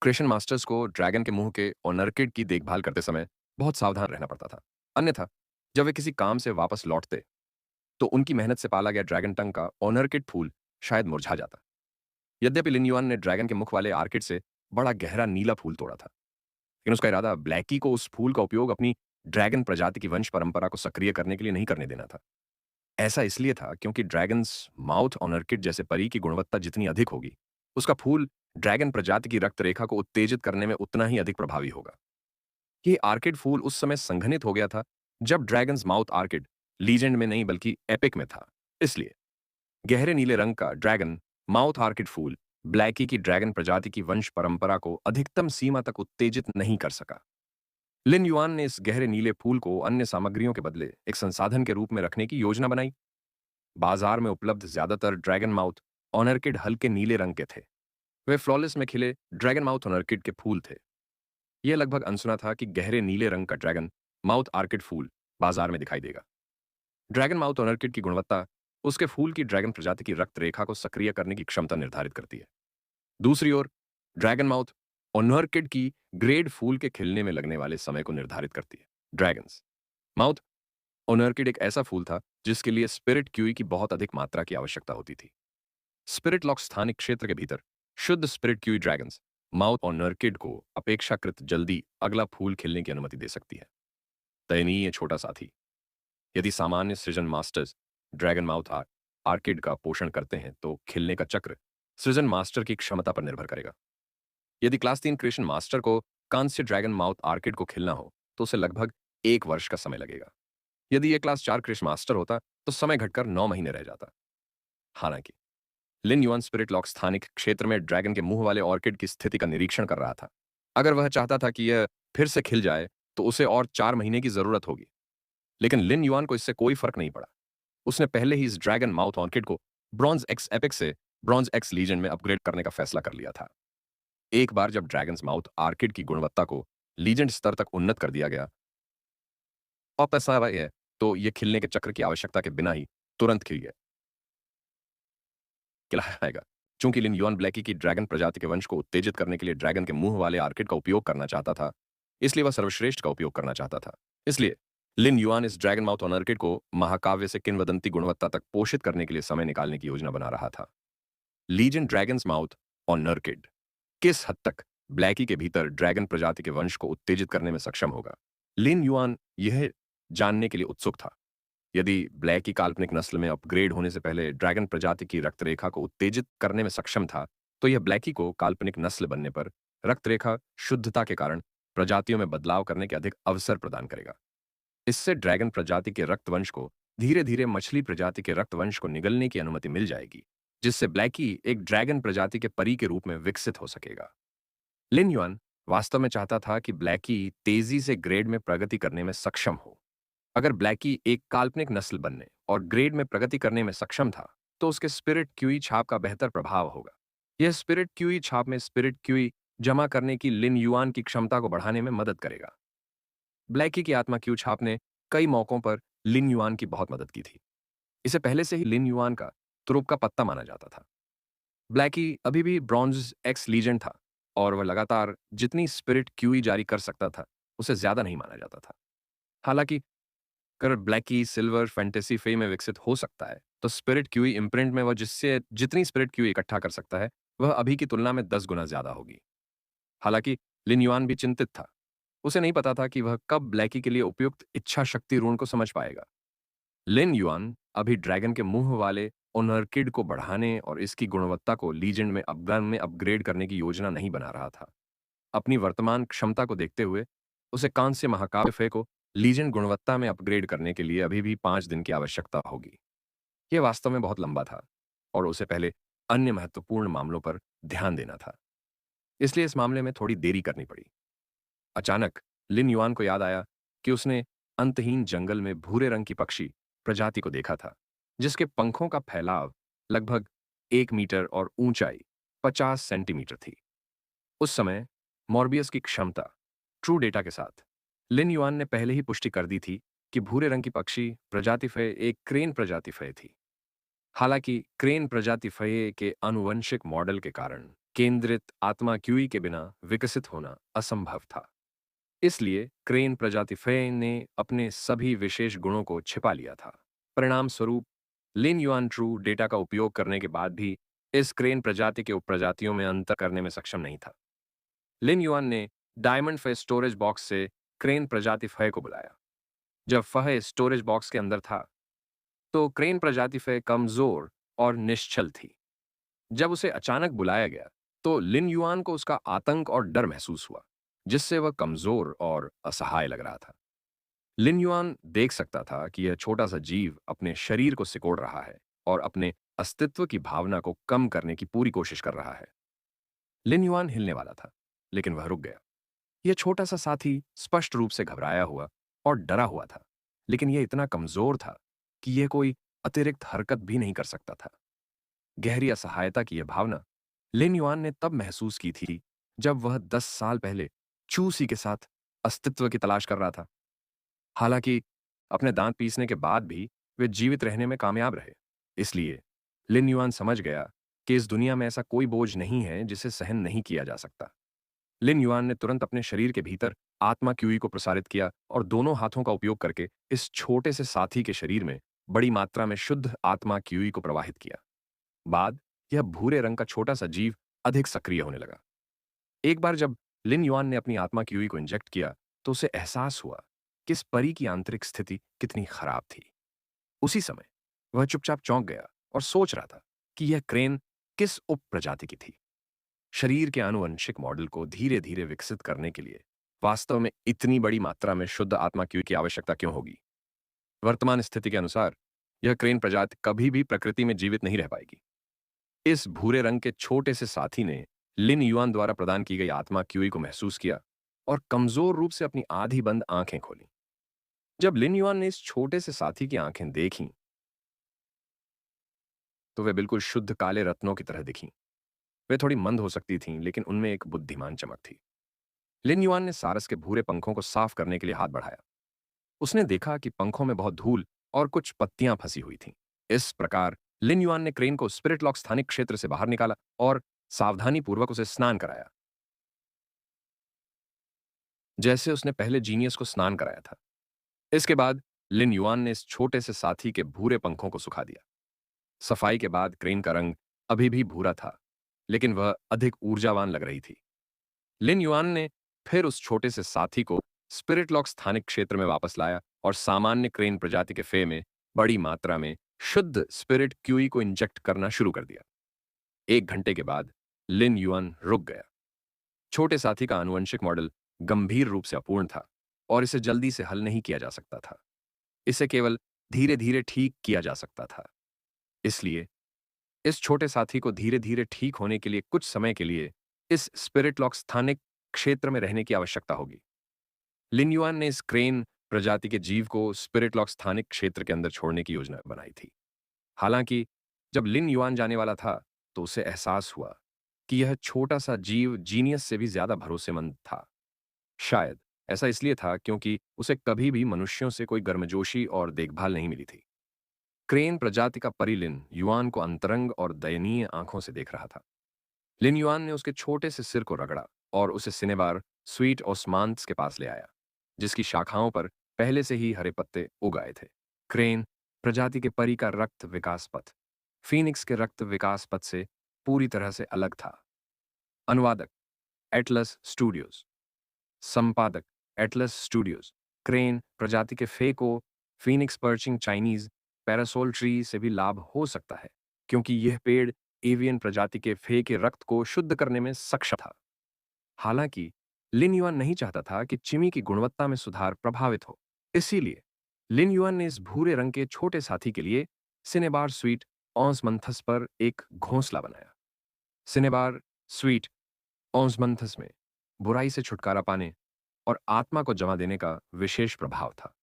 क्रिएशन मास्टर्स को ड्रैगन के मुंह के ऑनर्किड की देखभाल करते समय बहुत सावधान रहना पड़ता था। अन्यथा जब वे किसी काम से वापस लौटते, तो उनकी मेहनत से पाला गया ड्रैगन टंग का ऑनर्किड फूल शायद मुरझा जाता। यद्यपि लिन युआन ने ड्रैगन के मुख वाले आर्किड से बड़ा गहरा नीला फूल तोड़ा था, लेकिन उसका इरादा ब्लैकी को उस फूल का उपयोग अपनी ड्रैगन प्रजाति की वंश परंपरा को सक्रिय करने के लिए नहीं करने देना था। ऐसा इसलिए था क्योंकि ड्रैगन्स माउथ ऑर्किड जैसे परी की गुणवत्ता जितनी अधिक होगी, उसका फूल ड्रैगन प्रजाति की रक्त रेखा को उत्तेजित करने में उतना ही अधिक प्रभावी होगा। ये आर्किड फूल उस समय संघनित हो गया था जब ड्रैगन्स माउथ आर्किड लीजेंड में नहीं बल्कि एपिक में था। इसलिए गहरे नीले रंग का ड्रैगन माउथ आर्किड फूल ब्लैकी की ड्रैगन प्रजाति की वंश परंपरा को अधिकतम सीमा तक उत्तेजित नहीं कर सका। लिन युआन ने इस गहरे नीले फूल को अन्य सामग्रियों के बदले एक संसाधन के रूप में रखने की योजना बनाई। बाजार में उपलब्ध ज्यादातर ड्रैगन माउथ ऑनर्किड हल्के नीले रंग के थे। वे फ्लॉलेस में खिले ड्रैगन माउथ ऑनर्किड के फूल थे। यह लगभग अनसुना था कि गहरे नीले रंग का ड्रैगन माउथ आर्किड फूल बाजार में दिखाई देगा। ड्रैगन माउथ ऑनर्किड की गुणवत्ता उसके फूल की ड्रैगन प्रजाति की रक्त रेखा को सक्रिय करने की क्षमता निर्धारित करती है। दूसरी ओर ड्रैगन माउथ ऑनर्किड की ग्रेड फूल के खिलने में लगने वाले समय को निर्धारित करती है। ड्रैगन्स माउथ ऑनर्किड एक ऐसा फूल था जिसके लिए स्पिरिट क्यूई की बहुत अधिक मात्रा की आवश्यकता होती थी। स्पिरिट लॉक स्थानिक क्षेत्र के भीतर शुद्ध स्पिरिट क्यूई ड्रैगन्स माउथ ऑनर्किड को अपेक्षाकृत जल्दी अगला फूल खिलने की अनुमति दे सकती है। दयनीय छोटा साथी, यदि सामान्य सृजन मास्टर्स ड्रैगन माउथ आर्किड का पोषण करते हैं तो खिलने का चक्र सृजन मास्टर की क्षमता पर निर्भर करेगा। यदि क्लास 3 क्रिएशन मास्टर को कांस्य ड्रैगन माउथ आर्किड को खिलना हो तो उसे लगभग 1 वर्ष का समय लगेगा। यदि यह क्लास 4 क्रिएशन मास्टर होता तो समय घटकर 9 महीने रह जाता। हालांकि लिन युआन स्पिरिट लॉक स्थानिक क्षेत्र में ड्रैगन के मुंह वाले ऑर्किड की स्थिति का निरीक्षण कर रहा था। अगर वह चाहता था कि यह फिर से खिल जाए तो उसे और 4 महीने की जरूरत होगी, लेकिन लिन युआन को इससे कोई फर्क नहीं पड़ा। उसने पहले ही इस ड्रैगन माउथ ऑर्किड को ब्रॉन्ज एक्स एपिक से ब्रॉन्ज एक्स लीजन में अपग्रेड करने का फैसला कर लिया था। एक बार जब ड्रैगन्स माउथ आर्किड की गुणवत्ता को लीजेंड स्तर तक उन्नत कर दिया गया और पैसा है तो यह खिलने के चक्र की आवश्यकता के बिना ही तुरंत खिलाएगा। चूंकि लिन युआन ब्लैकी की ड्रैगन प्रजाति के वंश को उत्तेजित करने के लिए ड्रैगन के मुंह वाले आर्किड का उपयोग करना चाहता था, इसलिए वह सर्वश्रेष्ठ का उपयोग करना चाहता था। इसलिए लिन युआन इस ड्रैगन माउथ ऑनर्किड को महाकाव्य से किंवदंती गुणवत्ता तक पोषित करने के लिए समय निकालने की योजना बना रहा था। लीजन ड्रैगन्स माउथ ऑनर्किड किस हद तक ब्लैकी के भीतर ड्रैगन प्रजाति के वंश को उत्तेजित करने में सक्षम होगा, लिन युआन यह जानने के लिए उत्सुक था। यदि ब्लैकी काल्पनिक नस्ल में अपग्रेड होने से पहले ड्रैगन प्रजाति की रक्त रेखा को उत्तेजित करने में सक्षम था, तो यह ब्लैकी को काल्पनिक नस्ल बनने पर रक्त रेखा शुद्धता के कारण प्रजातियों में बदलाव करने के अधिक अवसर प्रदान करेगा। इससे ड्रैगन प्रजाति के रक्तवंश को धीरे धीरे मछली प्रजाति के रक्तवंश को निगलने की अनुमति मिल जाएगी, जिससे ब्लैकी एक ड्रैगन प्रजाति के परी के रूप में विकसित हो सकेगा। लिन युआन वास्तव में चाहता था कि ब्लैकी तेजी से ग्रेड में प्रगति करने में सक्षम हो। अगर ब्लैकी एक काल्पनिक नस्ल बनने और ग्रेड में प्रगति करने में सक्षम था, तो उसके स्पिरिट क्यूई छाप का बेहतर प्रभाव होगा। यह स्पिरिट क्यूई छाप में स्पिरिट क्यूई जमा करने की लिन युआन की क्षमता को बढ़ाने में मदद करेगा। ब्लैकी की आत्मा क्यू छाप ने कई मौकों पर लिन युआन की बहुत मदद की थी। इसे पहले से ही लिन युआन का तुरुप का पत्ता माना जाता था। ब्लैकी अभी भी ब्रॉन्ज एक्स लीजेंड था और वह लगातार जितनी स्पिरिट क्यूई जारी कर सकता था, उसे ज्यादा नहीं माना जाता था। हालांकि अगर ब्लैकी सिल्वर फैंटेसी फे में विकसित हो सकता है, तो स्पिरिट क्यूई इम्प्रिंट में वह जिससे जितनी स्पिरिट क्यूई इकट्ठा कर सकता है, वह अभी की तुलना में 10 गुना ज्यादा होगी। हालांकि लिन युआन भी चिंतित था। उसे नहीं पता था कि वह कब ब्लैकी के लिए उपयुक्त इच्छा शक्ति ऋण को समझ पाएगा। लिन युआन अभी ड्रैगन के मुंह वाले ओनर्किड को बढ़ाने और इसकी गुणवत्ता को लीजेंड में अफगान में अपग्रेड करने की योजना नहीं बना रहा था। अपनी वर्तमान क्षमता को देखते हुए उसे कांस्य महाकाव्य फे को लीजेंड गुणवत्ता में अपग्रेड करने के लिए अभी भी 5 दिन की आवश्यकता होगी। यह वास्तव में बहुत लंबा था और उसे पहले अन्य महत्वपूर्ण मामलों पर ध्यान देना था। इसलिए इस मामले में थोड़ी देरी करनी पड़ी। अचानक लिन युआन को याद आया कि उसने अंतहीन जंगल में भूरे रंग की पक्षी प्रजाति को देखा था, जिसके पंखों का फैलाव लगभग 1 मीटर और ऊंचाई 50 सेंटीमीटर थी। उस समय मॉर्बियस की क्षमता ट्रू डेटा के साथ लिन युआन ने पहले ही पुष्टि कर दी थी कि भूरे रंग की पक्षी प्रजाति फय एक क्रेन प्रजाति फय थी। हालांकि क्रेन प्रजाति फय के आनुवंशिक मॉडल के कारण केंद्रित आत्मा क्यूई के बिना विकसित होना असंभव था। इसलिए क्रेन प्रजाति फय ने अपने सभी विशेष गुणों को छिपा लिया था। परिणाम स्वरूप लिन युआन ट्रू डेटा का उपयोग करने के बाद भी इस क्रेन प्रजाति के उपप्रजातियों में अंतर करने में सक्षम नहीं था। लिन युआन ने डायमंड फे स्टोरेज बॉक्स से क्रेन प्रजाति फे को बुलाया। जब फह स्टोरेज बॉक्स के अंदर था तो क्रेन प्रजाति फे कमजोर और निश्चल थी। जब उसे अचानक बुलाया गया तो लिन युआन को उसका आतंक और डर महसूस हुआ, जिससे वह कमजोर और असहाय लग रहा था। लिन युआन देख सकता था कि यह छोटा सा जीव अपने शरीर को सिकोड़ रहा है और अपने अस्तित्व की भावना को कम करने की पूरी कोशिश कर रहा है। लिन युआन हिलने वाला था, लेकिन वह रुक गया। यह छोटा सा साथी स्पष्ट रूप से घबराया हुआ और डरा हुआ था, लेकिन यह इतना कमजोर था कि यह कोई अतिरिक्त हरकत भी नहीं कर सकता था। गहरी असहायता की यह भावना लिन युआन ने तब महसूस की थी जब वह 10 साल पहले चूसी के साथ अस्तित्व की तलाश कर रहा था। हालांकि अपने दांत पीसने के बाद भी वे जीवित रहने में कामयाब रहे। इसलिए लिन युआन समझ गया कि इस दुनिया में ऐसा कोई बोझ नहीं है जिसे सहन नहीं किया जा सकता। लिन युआन ने तुरंत अपने शरीर के भीतर आत्मा क्यूई को प्रसारित किया और दोनों हाथों का उपयोग करके इस छोटे से साथी के शरीर में बड़ी मात्रा में शुद्ध आत्मा क्यूई को प्रवाहित किया। बाद यह भूरे रंग का छोटा सा जीव अधिक सक्रिय होने लगा। एक बार जब लिन युआन ने अपनी आत्मा क्यूई को इंजेक्ट किया तो उसे एहसास हुआ कि इस परी की आंतरिक स्थिति कितनी खराब थी। उसी समय वह चुपचाप चौंक गया और सोच रहा था कि यह क्रेन किस उप प्रजाति की थी। शरीर के आनुवंशिक मॉडल को धीरे धीरे विकसित करने के लिए वास्तव में इतनी बड़ी मात्रा में शुद्ध आत्मा क्यू की आवश्यकता क्यों होगी? वर्तमान स्थिति के अनुसार यह क्रेन प्रजाति कभी भी प्रकृति में जीवित नहीं रह पाएगी। इस भूरे रंग के छोटे से साथी ने लिन युआन द्वारा प्रदान की गई आत्मा क्यूई को महसूस किया और कमजोर रूप से अपनी आधी बंद आंखें खोली। जब लिन युआन ने इस छोटे से साथी की आंखें देखीं, तो वे बिल्कुल शुद्ध काले रत्नों की तरह दिखीं। वे थोड़ी मंद हो सकती थीं, लेकिन उनमें एक बुद्धिमान चमक थी। लिन युआन ने सारस के भूरे पंखों को साफ करने के लिए हाथ बढ़ाया। उसने देखा कि पंखों में बहुत धूल और कुछ पत्तियां फंसी हुई थीं। इस प्रकार लिन युआन ने क्रेन को स्पिरिट लॉक स्थानिक क्षेत्र से बाहर निकाला और सावधानी पूर्वक उसे स्नान कराया, जैसे उसने पहले जीनियस को स्नान कराया था। इसके बाद लिन युआन ने इस छोटे से साथी के भूरे पंखों को सुखा दिया। सफाई के बाद क्रेन का रंग अभी भी भूरा था, लेकिन वह अधिक ऊर्जावान लग रही थी। लिन युआन ने फिर उस छोटे से साथी को स्पिरिट लॉक स्थानिक क्षेत्र में वापस लाया और सामान्य क्रेन प्रजाति के फे में बड़ी मात्रा में शुद्ध स्पिरिट क्यूई को इंजेक्ट करना शुरू कर दिया। 1 घंटे के बाद लिन युआन रुक गया। छोटे साथी का आनुवंशिक मॉडल गंभीर रूप से अपूर्ण था और इसे जल्दी से हल नहीं किया जा सकता था। इसे केवल धीरे धीरे ठीक किया जा सकता था। इसलिए इस छोटे साथी को धीरे धीरे ठीक होने के लिए कुछ समय के लिए इस स्पिरिट लॉक स्थानिक क्षेत्र में रहने की आवश्यकता होगी। लिन युआन ने इस क्रेन प्रजाति के जीव को स्पिरिट लॉक स्थानिक क्षेत्र के अंदर छोड़ने की योजना बनाई थी। हालांकि जब लिन युआन जाने वाला था तो उसे एहसास हुआ कि यह छोटा सा जीव जीनियस से भी ज्यादा भरोसेमंद था। शायद ऐसा इसलिए था क्योंकि उसे कभी भी मनुष्यों से कोई गर्मजोशी और देखभाल नहीं मिली थी। क्रेन प्रजाति का परी लिन युआन को अंतरंग और दयनीय आंखों से देख रहा था। लिन युआन ने उसके छोटे से सिर को रगड़ा और उसे सिनेबार स्वीट ओस्मांस के पास ले आया, जिसकी शाखाओं पर पहले से ही हरे पत्ते उग आए थे। क्रेन प्रजाति के परी का रक्त विकास पथ फीनिक्स के रक्त विकास पथ से पूरी तरह से अलग था। अनुवादक एटलस स्टूडियोज, संपादक एटलस स्टूडियोज। क्रेन प्रजाति के फे को Phoenix perching Chinese parasol tree से भी लाभ हो सकता है, क्योंकि यह पेड़ एवियन प्रजाति के फे के रक्त को शुद्ध करने में सक्षम था। हालांकि लिन युआन नहीं चाहता था कि चिमी की गुणवत्ता में सुधार प्रभावित हो। इसीलिए लिन युआन ने इस भूरे रंग के छोटे साथी के लिए सिनेबार स्वीट ऑन्समंथस पर एक घोंसला बनाया। सिनेबार स्वीट ऑन्समंथस में बुराई से छुटकारा पाने और आत्मा को जमा देने का विशेष प्रभाव था।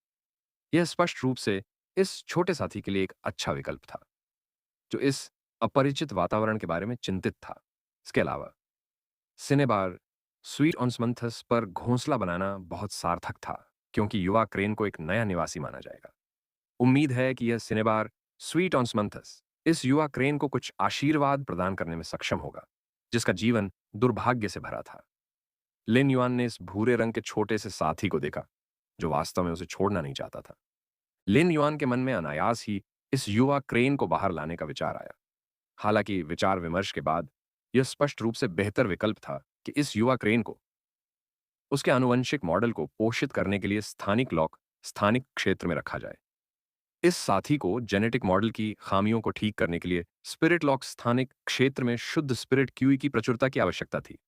यह स्पष्ट रूप से इस छोटे साथी के लिए एक अच्छा विकल्प था, जो इस अपरिचित वातावरण के बारे में चिंतित था। इसके अलावा सिनेबार स्वीट ऑन्समंथस पर घोंसला बनाना बहुत सार्थक था, क्योंकि युवा क्रेन को एक नया निवासी माना जाएगा। उम्मीद है कि यह सिनेबार स्वीट ऑन्समंथस इस युवा क्रेन को कुछ आशीर्वाद प्रदान करने में सक्षम होगा, जिसका जीवन दुर्भाग्य से भरा था। लिन युआन ने इस भूरे रंग के छोटे से साथी को देखा, जो वास्तव में उसे छोड़ना नहीं चाहता था। लिन युआन के मन में अनायास ही इस युवा क्रेन को बाहर लाने का विचार आया। हालांकि विचार विमर्श के बाद यह स्पष्ट रूप से बेहतर विकल्प था कि इस युवा क्रेन को उसके आनुवंशिक मॉडल को पोषित करने के लिए स्थानिक लॉक स्थानिक क्षेत्र में रखा जाए। इस साथी को जेनेटिक मॉडल की खामियों को ठीक करने के लिए स्पिरिट लॉक स्थानिक क्षेत्र में शुद्ध स्पिरिट क्यूई की प्रचुरता की आवश्यकता थी।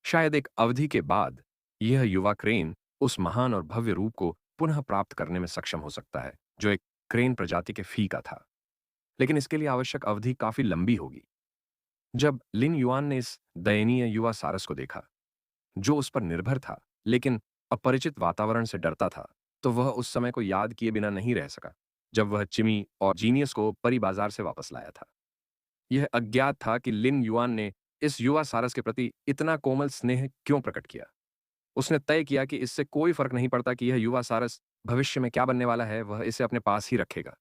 शायद एक अवधि के बाद यह युवा क्रेन उस महान और भव्य रूप को पुनः प्राप्त करने में सक्षम हो सकता है जो एक क्रेन प्रजाति के फी का था। लेकिन इसके लिए आवश्यक अवधि काफी लंबी होगी। जब लिन युआन ने इस दयनीय युवा सारस को देखा जो उस पर निर्भर था लेकिन अपरिचित वातावरण से डरता था, तो वह उस समय को याद किए बिना नहीं रह सका जब वह चिमी और जीनियस को परी बाजार से वापस लाया था। यह अज्ञात था कि लिन युआन ने इस युवा सारस के प्रति इतना कोमल स्नेह क्यों प्रकट किया। उसने तय किया कि इससे कोई फर्क नहीं पड़ता कि यह युवा सारस भविष्य में क्या बनने वाला है, वह इसे अपने पास ही रखेगा।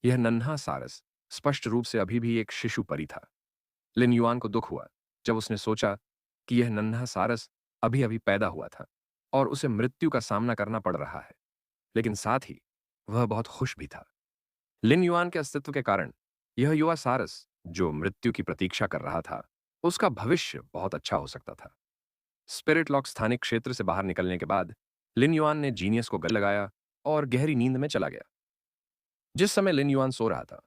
यह नन्हा सारस स्पष्ट रूप से अभी भी एक शिशु परी था। लिन युआन को दुख हुआ जब उसने सोचा कि यह नन्हा सारस अभी अभी पैदा हुआ था और उसे मृत्यु का सामना करना पड़ रहा है, लेकिन साथ ही वह बहुत खुश भी था। लिन युआन के अस्तित्व के कारण यह युवा सारस जो मृत्यु की प्रतीक्षा कर रहा था, उसका भविष्य बहुत अच्छा हो सकता था। स्पिरिट लॉक स्थानिक क्षेत्र से बाहर निकलने के बाद लिन युआन ने जीनियस को गले लगाया और गहरी नींद में चला गया। जिस समय लिन युआन सो रहा था,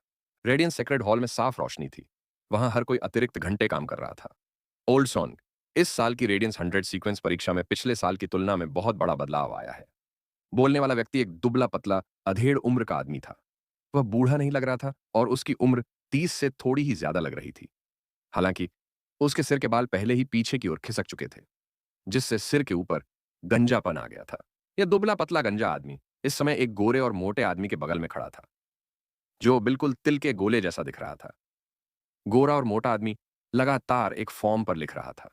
रेडियंस सेक्रेड हॉल में साफ रोशनी थी। वहां हर कोई अतिरिक्त घंटे काम कर रहा था। ओल्ड सॉन्ग, इस साल की रेडियंस 100 सीक्वेंस परीक्षा में पिछले साल की तुलना में बहुत बड़ा बदलाव आया है। बोलने वाला व्यक्ति एक दुबला पतला अधेड़ उम्र का आदमी था। वह बूढ़ा नहीं लग रहा था और उसकी उम्र 30 से थोड़ी ही ज्यादा लग रही थी। हालांकि उसके सिर के बाल पहले ही पीछे की ओर खिसक चुके थे, जिससे सिर के ऊपर गंजापन आ गया था। यह दुबला पतला गंजा आदमी इस समय एक गोरे और मोटे आदमी के बगल में खड़ा था जो बिल्कुल तिल के गोले जैसा दिख रहा था। गोरा और मोटा आदमी लगातार एक फॉर्म पर लिख रहा था।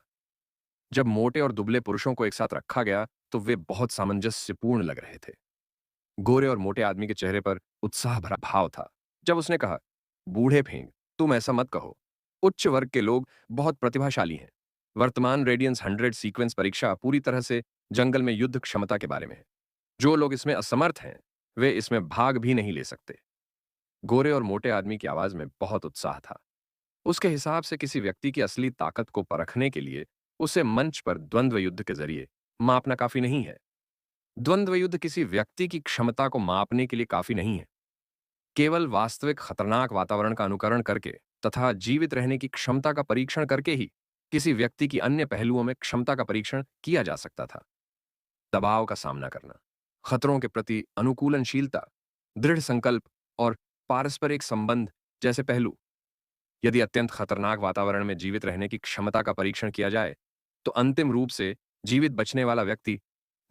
जब मोटे और दुबले पुरुषों को एक साथ रखा गया तो वे बहुत सामंजस्यपूर्ण लग रहे थे। गोरे और मोटे आदमी के चेहरे पर उत्साह भरा भाव था जब उसने कहा, बूढ़े फेंग, तुम ऐसा मत कहो। उच्च वर्ग के लोग बहुत प्रतिभाशाली हैं। वर्तमान रेडियंस 100 सीक्वेंस परीक्षा पूरी तरह से जंगल में युद्ध क्षमता के बारे में है। जो लोग इसमें असमर्थ हैं वे इसमें भाग भी नहीं ले सकते। गोरे और मोटे आदमी की आवाज में बहुत उत्साह था। उसके हिसाब से किसी व्यक्ति की असली ताकत को परखने के लिए उसे मंच पर द्वंद्व युद्ध के जरिए मापना काफी नहीं है। द्वंद्व युद्ध किसी व्यक्ति की क्षमता को मापने के लिए काफी नहीं है। केवल वास्तविक खतरनाक वातावरण का अनुकरण करके तथा जीवित रहने की क्षमता का परीक्षण करके ही किसी व्यक्ति की अन्य पहलुओं में क्षमता का परीक्षण किया जा सकता था। दबाव का सामना करना, खतरों के प्रति अनुकूलनशीलता, दृढ़ संकल्प और पारस्परिक संबंध जैसे पहलू। यदि अत्यंत खतरनाक वातावरण में जीवित रहने की क्षमता का परीक्षण किया जाए तो अंतिम रूप से जीवित बचने वाला व्यक्ति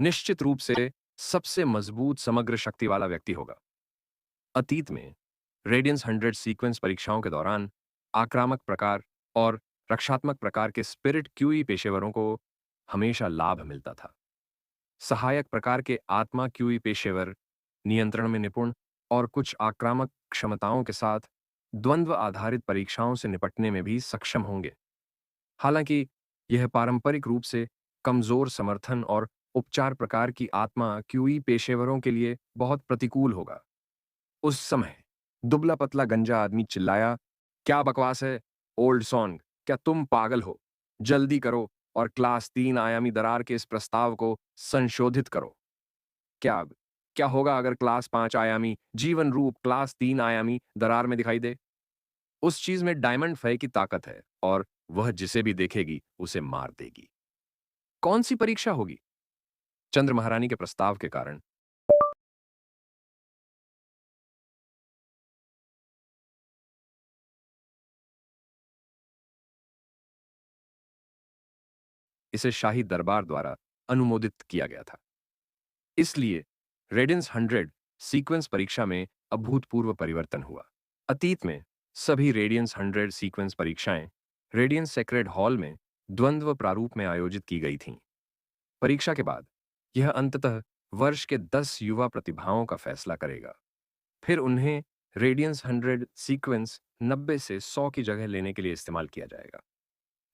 निश्चित रूप से सबसे मजबूत समग्र शक्ति वाला व्यक्ति होगा। अतीत में रेडियंस 100 सीक्वेंस परीक्षाओं के दौरान आक्रामक प्रकार और रक्षात्मक प्रकार के स्पिरिट क्यूई पेशेवरों को हमेशा लाभ मिलता था। सहायक प्रकार के आत्मा क्यूई पेशेवर नियंत्रण में निपुण और कुछ आक्रामक क्षमताओं के साथ द्वंद्व आधारित परीक्षाओं से निपटने में भी सक्षम होंगे। हालांकि यह पारंपरिक रूप से कमजोर समर्थन और उपचार प्रकार की आत्मा क्यूई पेशेवरों के लिए बहुत प्रतिकूल होगा। उस समय दुबला पतला गंजा आदमी चिल्लाया, क्या बकवास है ओल्ड सॉन्ग, क्या तुम पागल हो? जल्दी करो और क्लास 3 आयामी दरार के इस प्रस्ताव को संशोधित करो। क्या क्या होगा अगर क्लास 5 आयामी जीवन रूप क्लास 3 आयामी दरार में दिखाई दे? उस चीज में डायमंड फै की ताकत है और वह जिसे भी देखेगी उसे मार देगी। कौन सी परीक्षा होगी? चंद्र महारानी के प्रस्ताव के कारण इसे शाही दरबार द्वारा अनुमोदित किया गया था। इसलिए रेडियंस 100 सीक्वेंस परीक्षा में अभूतपूर्व परिवर्तन हुआ। अतीत में सभी रेडियंस 100 सीक्वेंस परीक्षाएं रेडियंस सेक्रेड हॉल में द्वंद्व प्रारूप में आयोजित की गई थीं। परीक्षा के बाद यह अंततः वर्ष के 10 युवा प्रतिभाओं का फैसला करेगा। फिर उन्हें रेडियंस 100 सीक्वेंस 90 से 100 की जगह लेने के लिए इस्तेमाल किया जाएगा।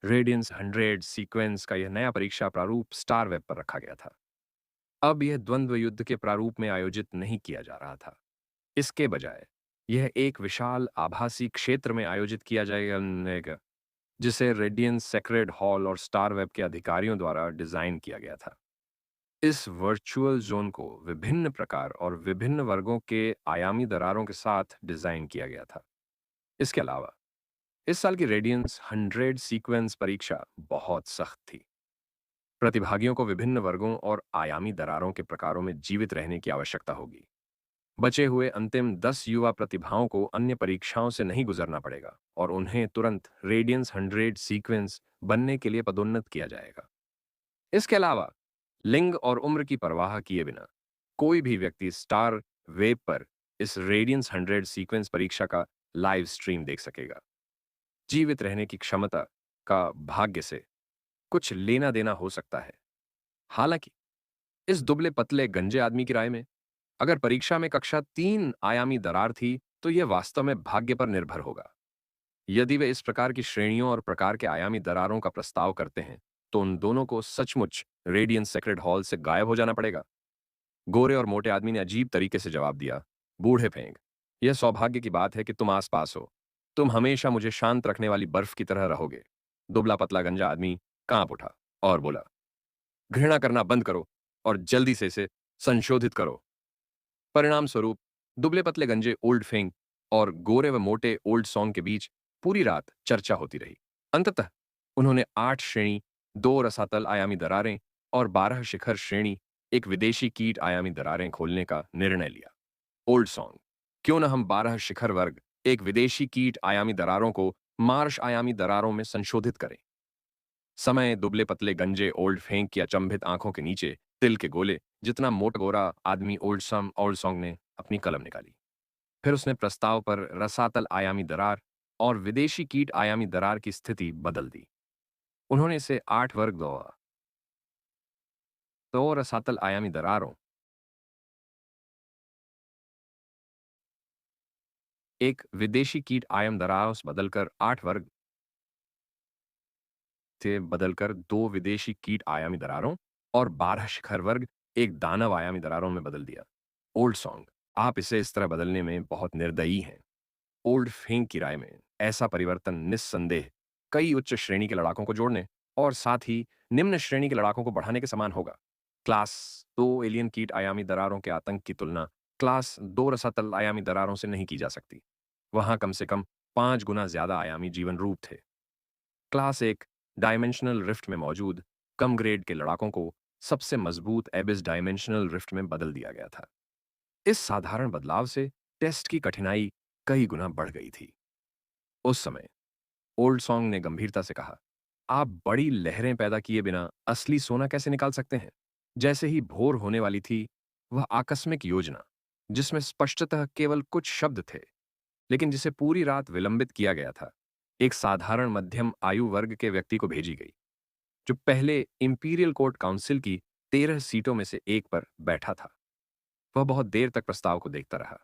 रेडियंस 100 सीक्वेंस का यह नया परीक्षा प्रारूप स्टार वेब पर रखा गया था। अब यह द्वंद्व युद्ध के प्रारूप में आयोजित नहीं किया जा रहा था। इसके बजाय यह एक विशाल आभासी क्षेत्र में आयोजित किया जाएगा जिसे रेडियंस सेक्रेड हॉल और स्टार वेब के अधिकारियों द्वारा डिजाइन किया गया था। इस वर्चुअल जोन को विभिन्न प्रकार और विभिन्न वर्गों के आयामी दरारों के साथ डिजाइन किया गया था। इसके अलावा इस साल की रेडियंस 100 सीक्वेंस परीक्षा बहुत सख्त थी। प्रतिभागियों को विभिन्न वर्गों और आयामी दरारों के प्रकारों में जीवित रहने की आवश्यकता होगी। बचे हुए अंतिम 10 युवा प्रतिभाओं को अन्य परीक्षाओं से नहीं गुजरना पड़ेगा और उन्हें तुरंत रेडियंस 100 सीक्वेंस बनने के लिए पदोन्नत किया जाएगा। इसके अलावा लिंग और उम्र की परवाह किए बिना कोई भी व्यक्ति स्टार वेब पर इस रेडियंस 100 सीक्वेंस परीक्षा का लाइव स्ट्रीम देख सकेगा। जीवित रहने की क्षमता का भाग्य से कुछ लेना देना हो सकता है। हालांकि इस दुबले पतले गंजे आदमी की राय में अगर परीक्षा में कक्षा 3 आयामी दरार थी तो यह वास्तव में भाग्य पर निर्भर होगा। यदि वे इस प्रकार की श्रेणियों और प्रकार के आयामी दरारों का प्रस्ताव करते हैं तो उन दोनों को सचमुच रेडियंस सेक्रेड हॉल से गायब हो जाना पड़ेगा। गोरे और मोटे आदमी ने अजीब तरीके से जवाब दिया, बूढ़े फेंग, यह सौभाग्य की बात है कि तुम आसपास हो। तुम हमेशा मुझे शांत रखने वाली बर्फ की तरह रहोगे। दुबला पतला गंजा आदमी कांप उठा और बोला, घृणा करना बंद करो और जल्दी से इसे संशोधित करो। परिणाम स्वरूप दुबले पतले गंजे ओल्ड फेंग और गोरे व मोटे ओल्ड सॉन्ग के बीच पूरी रात चर्चा होती रही। अंततः उन्होंने 8 श्रेणी, 2 रसातल आयामी दरारें और 12 शिखर श्रेणी, एक विदेशी कीट आयामी दरारें खोलने का निर्णय लिया। ओल्ड सॉन्ग, क्यों न हम 12 शिखर वर्ग, एक विदेशी कीट आयामी दरारों को मार्श आयामी दरारों में संशोधित करें। समय दुबले पतले गंजे ओल्ड फेंक की अचंभित आंखों के नीचे तिल के गोले जितना मोटा गोरा आदमी ओल्ड सॉन्ग ने अपनी कलम निकाली। फिर उसने प्रस्ताव पर रसातल आयामी दरार और विदेशी कीट आयामी दरार की स्थिति बदल दी। उन्होंने इसे 8 वर्ग दो रसातल आयामी दरारों, एक विदेशी कीट आयाम दरारों से बदलकर 8 वर्ग से बदलकर 2 विदेशी कीट आयामी दरारों और 12 शिखर वर्ग, एक दानव आयामी दरारों में बदल दिया। ओल्ड सॉन्ग, आप इसे इस तरह बदलने में बहुत निर्दयी हैं। ओल्ड फेंग की राय में ऐसा परिवर्तन निस्संदेह कई उच्च श्रेणी के लड़ाकों को जोड़ने और साथ ही निम्न श्रेणी के लड़ाकों को बढ़ाने के समान होगा। क्लास 2 एलियन कीट आयामी दरारों के आतंक की तुलना क्लास 2 रसातल आयामी दरारों से नहीं की जा सकती। वहां कम से कम 5 गुना ज्यादा आयामी जीवन रूप थे। क्लास 1 डायमेंशनल रिफ्ट में मौजूद कम ग्रेड के लड़ाकों को सबसे मजबूत एबिस डायमेंशनल रिफ्ट में बदल दिया गया था। इस साधारण बदलाव से टेस्ट की कठिनाई कई गुना बढ़ गई थी। उस समय ओल्ड सॉन्ग ने गंभीरता से कहा, आप बड़ी लहरें पैदा किए बिना असली सोना कैसे निकाल सकते हैं? जैसे ही भोर होने वाली थी, वह आकस्मिक योजना, जिसमें स्पष्टतः केवल कुछ शब्द थे, लेकिन जिसे पूरी रात विलंबित किया गया था, एक साधारण मध्यम आयु वर्ग के व्यक्ति को भेजी गई, जो पहले इंपीरियल कोर्ट काउंसिल की 13 सीटों में से एक पर बैठा था। वह बहुत देर तक प्रस्ताव को देखता रहा।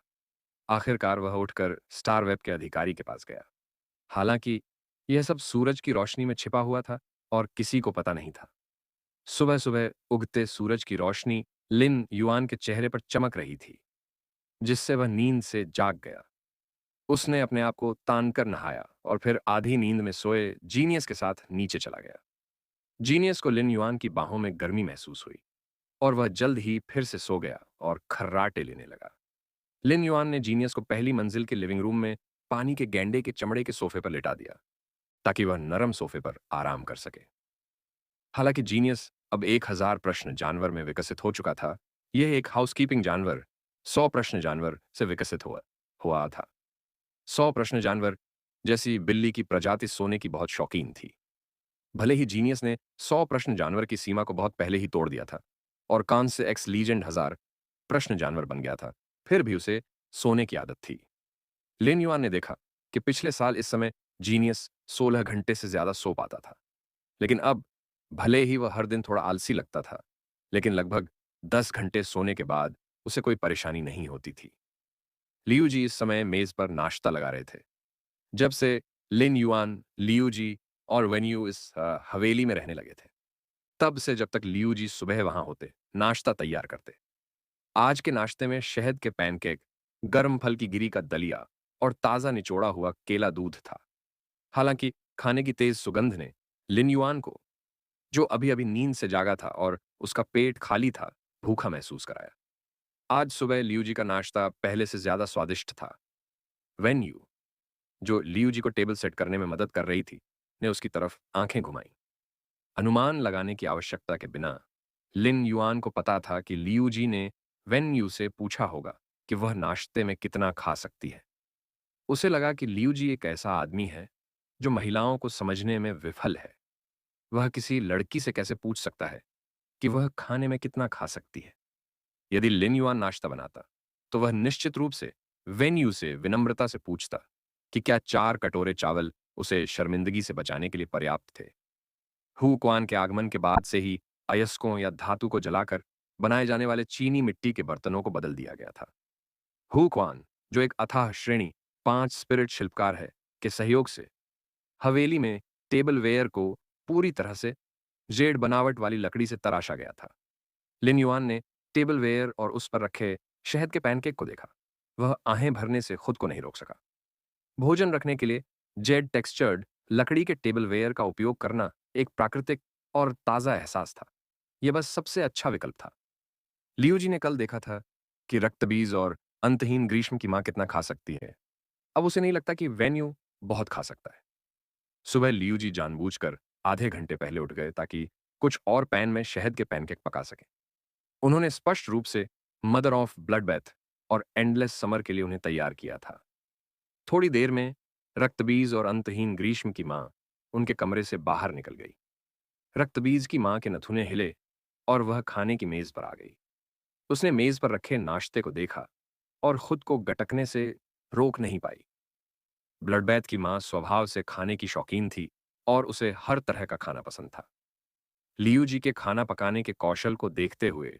आखिरकार वह उठकर स्टार वेब के अधिकारी के पास गया। हालांकि यह सब सूरज की रोशनी में छिपा हुआ था और किसी को पता नहीं था। सुबह सुबह उगते सूरज की रोशनी लिन युआन के चेहरे पर चमक रही थी, जिससे वह नींद से जाग गया। उसने अपने आप को तानकर नहाया और फिर आधी नींद में सोए जीनियस के साथ नीचे चला गया। जीनियस को लिन युआन की बाहों में गर्मी महसूस हुई और वह जल्द ही फिर से सो गया और खर्राटे लेने लगा। लिन युआन ने जीनियस को पहली मंजिल के लिविंग रूम में पानी के गैंडे के चमड़े के सोफे पर लिटा दिया ताकि वह नरम सोफे पर आराम कर सके। हालांकि जीनियस अब 1000 प्रश्न जानवर में विकसित हो चुका था, यह एक हाउसकीपिंग जानवर 100 प्रश्न जानवर से विकसित हुआ हुआ था। 100 प्रश्न जानवर जैसी बिल्ली की प्रजाति सोने की बहुत शौकीन थी। भले ही जीनियस ने 100 प्रश्न जानवर की सीमा को बहुत पहले ही तोड़ दिया था और कान से एक्स लीजेंड 1000 प्रश्न जानवर बन गया था, फिर भी उसे सोने की आदत थी। लिन युआन ने देखा कि पिछले साल इस समय जीनियस 16 घंटे से ज्यादा सो पाता था, लेकिन अब भले ही वह हर दिन थोड़ा आलसी लगता था, लेकिन लगभग 10 घंटे सोने के बाद उसे कोई परेशानी नहीं होती थी। लियू जी इस समय मेज पर नाश्ता लगा रहे थे। जब से लिन युआन, लियू जी और वेन्यू इस हवेली में रहने लगे थे, तब से जब तक लियू जी सुबह वहां होते, नाश्ता तैयार करते। आज के नाश्ते में शहद के पैनकेक, गर्म फल की गिरी का दलिया और ताजा निचोड़ा हुआ केला दूध था। हालांकि खाने की तेज सुगंध ने लिन युआन को, जो अभी अभी नींद से जागा था और उसका पेट खाली था, भूखा महसूस कराया। आज सुबह लियू जी का नाश्ता पहले से ज्यादा स्वादिष्ट था। वेन यू, जो लियू जी को टेबल सेट करने में मदद कर रही थी, ने उसकी तरफ आंखें घुमाई। अनुमान लगाने की आवश्यकता के बिना लिन युआन को पता था कि लियू जी ने वेन यू से पूछा होगा कि वह नाश्ते में कितना खा सकती है। उसे लगा कि लियू जी एक ऐसा आदमी है जो महिलाओं को समझने में विफल है। वह किसी लड़की से कैसे पूछ सकता है कि वह खाने में कितना खा सकती है। यदि लिन युआन नाश्ता बनाता तो वह निश्चित रूप से वेन्यू से विनम्रता से पूछता कि क्या 4 कटोरे चावल उसे शर्मिंदगी से बचाने के लिए पर्याप्त थे। हु क्वान के आगमन के बाद से ही अयस्कों या धातु को जलाकर बनाए जाने वाले चीनी मिट्टी के बर्तनों को बदल दिया गया था। हु क्वान, जो एक अथाह श्रेणी 5 स्पिरिट शिल्पकार है, के सहयोग से हवेली में टेबल वेयर को पूरी तरह से जेड बनावट वाली लकड़ी से तराशा गया था। लिन युआन ने टेबल वेयर और उस पर रखे शहद के पैनकेक को देखा। वह आहें भरने से खुद को नहीं रोक सका। भोजन रखने के लिए जेड टेक्सचर्ड लकड़ी के टेबल वेयर का उपयोग करना एक प्राकृतिक और ताज़ा एहसास था। यह बस सबसे अच्छा विकल्प था। लियू जी ने कल देखा था कि रक्तबीज और अंतहीन ग्रीष्म की मां कितना खा सकती है। अब उसे नहीं लगता कि वेन्यू बहुत खा सकता है। सुबह लियू जी जानबूझकर आधे घंटे पहले उठ गए ताकि कुछ और पैन में शहद के पैनकेक पका सकें। उन्होंने स्पष्ट रूप से मदर ऑफ ब्लड बैथ और एंडलेस समर के लिए उन्हें तैयार किया था। थोड़ी देर में रक्तबीज और अंतहीन ग्रीष्म की मां उनके कमरे से बाहर निकल गई। रक्तबीज की मां के नथुने हिले और वह खाने की मेज पर आ गई। उसने मेज पर रखे नाश्ते को देखा और खुद को गटकने से रोक नहीं पाई। ब्लडबैथ की मां स्वभाव से खाने की शौकीन थी और उसे हर तरह का खाना पसंद था। लियू जी के खाना पकाने के कौशल को देखते हुए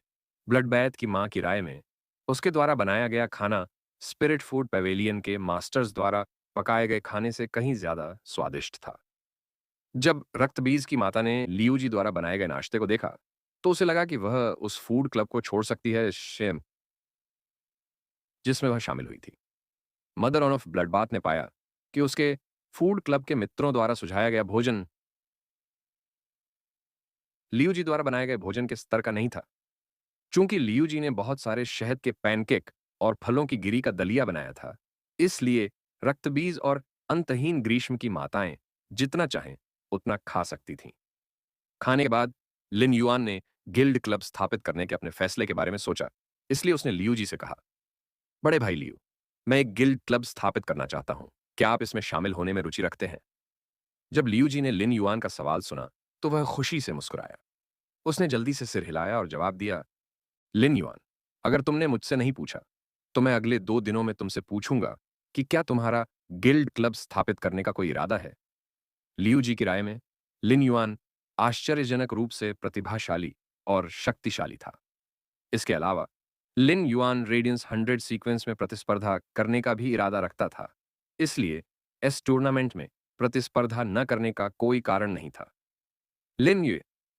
ब्लडबैथ की मां की राय में उसके द्वारा बनाया गया खाना स्पिरिट फूड पेवेलियन के मास्टर्स द्वारा पकाए गए खाने से कहीं ज्यादा स्वादिष्ट था। जब रक्तबीज की माता ने लियू जी द्वारा बनाए गए नाश्ते को देखा तो उसे लगा कि वह उस फूड क्लब को छोड़ सकती है शेम जिसमें वह शामिल हुई थी। मदर ऑफ ब्लडबाथ ने पाया कि उसके फूड क्लब के मित्रों द्वारा सुझाया गया भोजन लियू जी द्वारा बनाए गए भोजन के स्तर का नहीं था। चूंकि लियू जी ने बहुत सारे शहद के पैनकेक और फलों की गिरी का दलिया बनाया था, इसलिए रक्तबीज और अंतहीन ग्रीष्म की माताएं जितना चाहें उतना खा सकती थीं। खाने के बाद लिन युआन ने गिल्ड क्लब स्थापित करने के अपने फैसले के बारे में सोचा। इसलिए उसने लियू जी से कहा, बड़े भाई लियू, मैं एक गिल्ड क्लब स्थापित करना चाहता हूं। क्या आप इसमें शामिल होने में रुचि रखते हैं? जब लियू जी ने लिन युआन का सवाल सुना तो वह खुशी से मुस्कुराया। उसने जल्दी से सिर हिलाया और जवाब दिया, लिन युआन, अगर तुमने मुझसे नहीं पूछा तो मैं अगले 2 दिनों में तुमसे पूछूंगा कि क्या तुम्हारा गिल्ड क्लब स्थापित करने का कोई इरादा है। लियू जी की राय में लिन युआन आश्चर्यजनक रूप से प्रतिभाशाली और शक्तिशाली था। इसके अलावा लिन युआन रेडियंस 100 सीक्वेंस में प्रतिस्पर्धा करने का भी इरादा रखता था। इसलिए इस टूर्नामेंट में प्रतिस्पर्धा न करने का कोई कारण नहीं था। लिन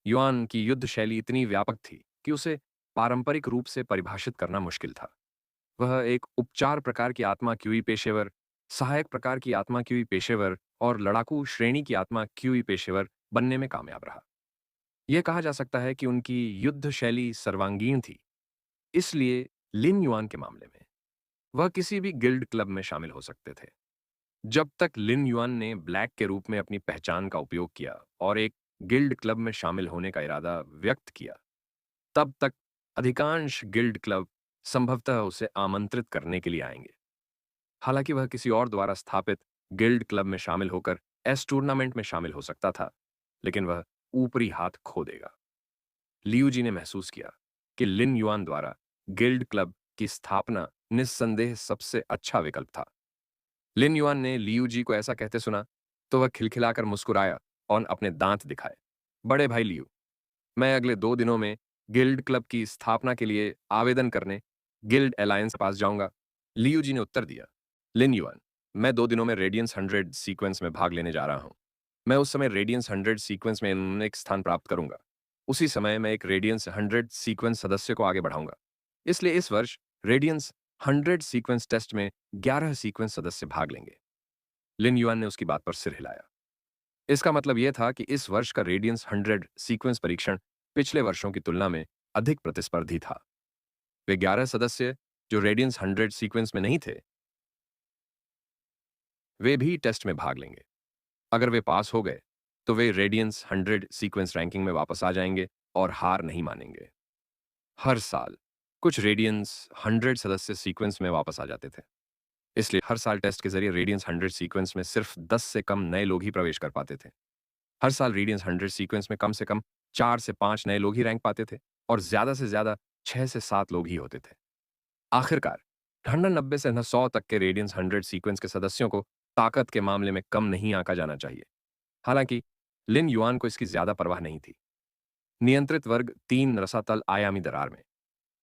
युआन की युद्ध शैली इतनी व्यापक थी कि उसे पारंपरिक रूप से परिभाषित करना मुश्किल था। वह एक उपचार प्रकार की आत्मा क्यूई पेशेवर, सहायक प्रकार की आत्मा क्यूई पेशेवर और लड़ाकू श्रेणी की आत्मा क्यूई पेशेवर बनने में कामयाब रहा। यह कहा जा सकता है कि उनकी युद्ध शैली सर्वांगीण थी। इसलिए लिन युआन के मामले में वह किसी भी गिल्ड क्लब में शामिल हो सकते थे। जब तक लिन युआन ने ब्लैक के रूप में अपनी पहचान का उपयोग किया और एक गिल्ड क्लब में शामिल होने का इरादा व्यक्त किया, तब तक अधिकांश गिल्ड क्लब संभवतः उसे आमंत्रित करने के लिए आएंगे। हालांकि वह किसी और द्वारा स्थापित गिल्ड क्लब में शामिल होकर एस टूर्नामेंट में शामिल हो सकता था, लेकिन वह ऊपरी हाथ खो देगा। लियू जी ने महसूस किया कि लिन युआन द्वारा गिल्ड क्लब की स्थापना निस्संदेह सबसे अच्छा विकल्प था। लिन युआन ने लियू जी को ऐसा कहते सुना तो वह खिलखिलाकर मुस्कुराया और अपने दांत दिखाए। बड़े भाई लियू, मैं अगले 2 दिनों में गिल्ड क्लब की स्थापना के लिए आवेदन करने गिल्ड अलायंस के पास जाऊंगा। लियू जी ने उत्तर दिया, लिन युआन, मैं 2 दिनों में रेडियंस 100 सीक्वेंस में भाग लेने जा रहा हूं। मैं उस समय रेडियंस 100 सीक्वेंस में एक स्थान प्राप्त करूंगा। उसी समय मैं एक रेडियंस 100 सीक्वेंस सदस्य को आगे बढ़ाऊंगा। इसलिए इस वर्ष रेडियंस 100 सीक्वेंस टेस्ट में 11 सीक्वेंस सदस्य भाग लेंगे। लिन युआन ने उसकी बात पर सिर हिलाया। इसका मतलब यह था कि इस वर्ष का रेडियंस 100 सीक्वेंस परीक्षण पिछले वर्षों की तुलना में अधिक प्रतिस्पर्धी था। वे 11 सदस्य जो रेडियंस 100 सीक्वेंस में नहीं थे, वे भी टेस्ट में भाग लेंगे। अगर वे पास हो गए, तो वे रेडियंस 100 सीक्वेंस रैंकिंग में वापस आ जाएंगे और हार नहीं मानेंगे। हर साल कुछ रेडियंस 100 सदस्य सीक्वेंस में वापस आ जाते थे। इसलिए हर साल टेस्ट के जरिए रेडियंस 100 सीक्वेंस में सिर्फ 10 से कम नए लोग ही प्रवेश कर पाते थे। हर साल रेडियंस 100 सीक्वेंस में कम से कम 4 से 5 नए लोग ही रैंक पाते थे और ज्यादा से ज्यादा 6 से 7 लोग ही होते थे। आखिरकार 190 से 100 तक के रेडियंस 100 सीक्वेंस के सदस्यों को ताकत के मामले में कम नहीं आंका जाना चाहिए। हालांकि लिन युआन को इसकी ज्यादा परवाह नहीं थी। नियंत्रित वर्ग 3 रसातल आयामी दरार में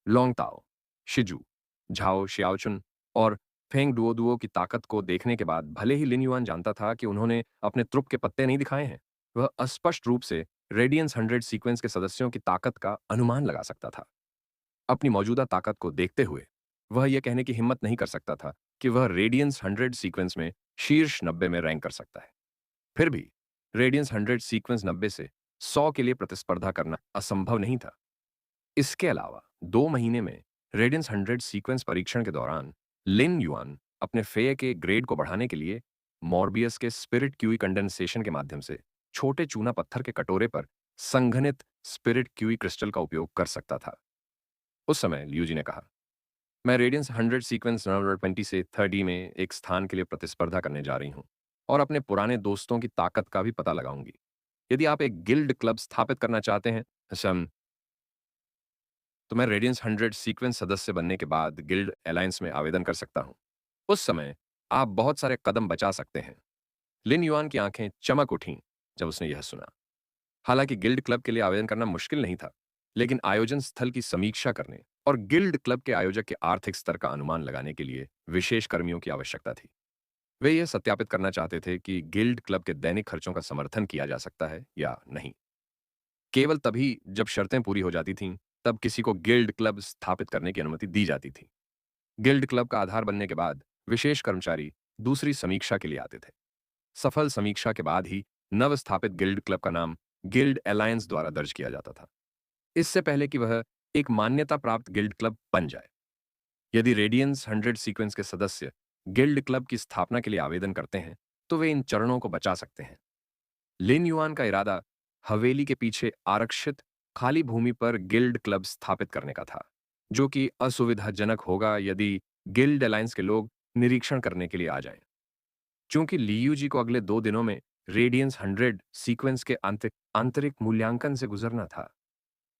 लोंगताओ, शिजू, झाओ शियाओचुन और फेंग डुओ की ताकत को देखने के बाद भले ही लिन युआन जानता था कि उन्होंने अपने त्रुप के पत्ते नहीं दिखाए हैं, वह अस्पष्ट रूप से रेडियंस 100 सीक्वेंस के सदस्यों की ताकत का अनुमान लगा सकता था। अपनी मौजूदा ताकत को देखते हुए वह यह कहने की हिम्मत नहीं कर सकता था कि वह रेडियंस 100 सीक्वेंस में शीर्ष 90 में रैंक कर सकता है। फिर भी रेडियंस 100 सीक्वेंस 90 से 100 के लिए प्रतिस्पर्धा करना असंभव नहीं था। इसके अलावा 2 महीने में रेडियंस 100 सीक्वेंस परीक्षण के दौरान लिन युआन अपने फेय के ग्रेड को बढ़ाने के लिए मॉर्बियस के स्पिरिट क्यूई कंडेंसेशन के माध्यम से छोटे चूना पत्थर के कटोरे पर संघनित स्पिरिट क्यूई क्रिस्टल का उपयोग कर सकता था। उस समय लियूजी ने कहा, मैं रेडियंस 100 सीक्वेंस नंबर 20 से 30 में एक स्थान के लिए प्रतिस्पर्धा करने जा रही हूं और अपने पुराने दोस्तों की ताकत का भी पता लगाऊंगी। यदि आप एक गिल्ड क्लब स्थापित करना चाहते हैं, सम तो मैं रेडियंस 100 सीक्वेंस सदस्य बनने के बाद गिल्ड अलायंस में आवेदन कर सकता हूं। उस समय आप बहुत सारे कदम बचा सकते हैं। लिन युआन की आंखें चमक उठीं जब उसने यह सुना। हालांकि गिल्ड क्लब के लिए आवेदन करना मुश्किल नहीं था, लेकिन आयोजन स्थल की समीक्षा करने और गिल्ड क्लब के आयोजक के आर्थिक स्तर का अनुमान लगाने के लिए विशेष कर्मियों की आवश्यकता थी। वे यह सत्यापित करना चाहते थे कि गिल्ड क्लब के दैनिक खर्चों का समर्थन किया जा सकता है या नहीं। केवल तभी जब शर्तें पूरी हो जाती थीं, तब किसी को गिल्ड क्लब स्थापित करने की अनुमति दी जाती थी। गिल्ड क्लब का आधार बनने के बाद विशेष कर्मचारी दूसरी समीक्षा के लिए आते थे। सफल समीक्षा के बाद ही नव स्थापित गिल्ड क्लब का नाम गिल्ड अलायंस द्वारा दर्ज किया जाता था, इससे पहले कि वह एक मान्यता प्राप्त गिल्ड क्लब बन जाए। यदि रेडियंस 100 सीक्वेंस के सदस्य गिल्ड क्लब की स्थापना के लिए आवेदन करते हैं, तो वे इन चरणों को बचा सकते हैं। लिन युआन का इरादा हवेली के पीछे आरक्षित खाली भूमि पर गिल्ड क्लब स्थापित करने का था, जो कि असुविधाजनक होगा यदि गिल्ड अलायंस के लोग निरीक्षण करने के लिए आ जाएं। चूंकि लियू जी को अगले 2 दिनों में रेडियंस 100 सीक्वेंस के आंतरिक मूल्यांकन से गुजरना था,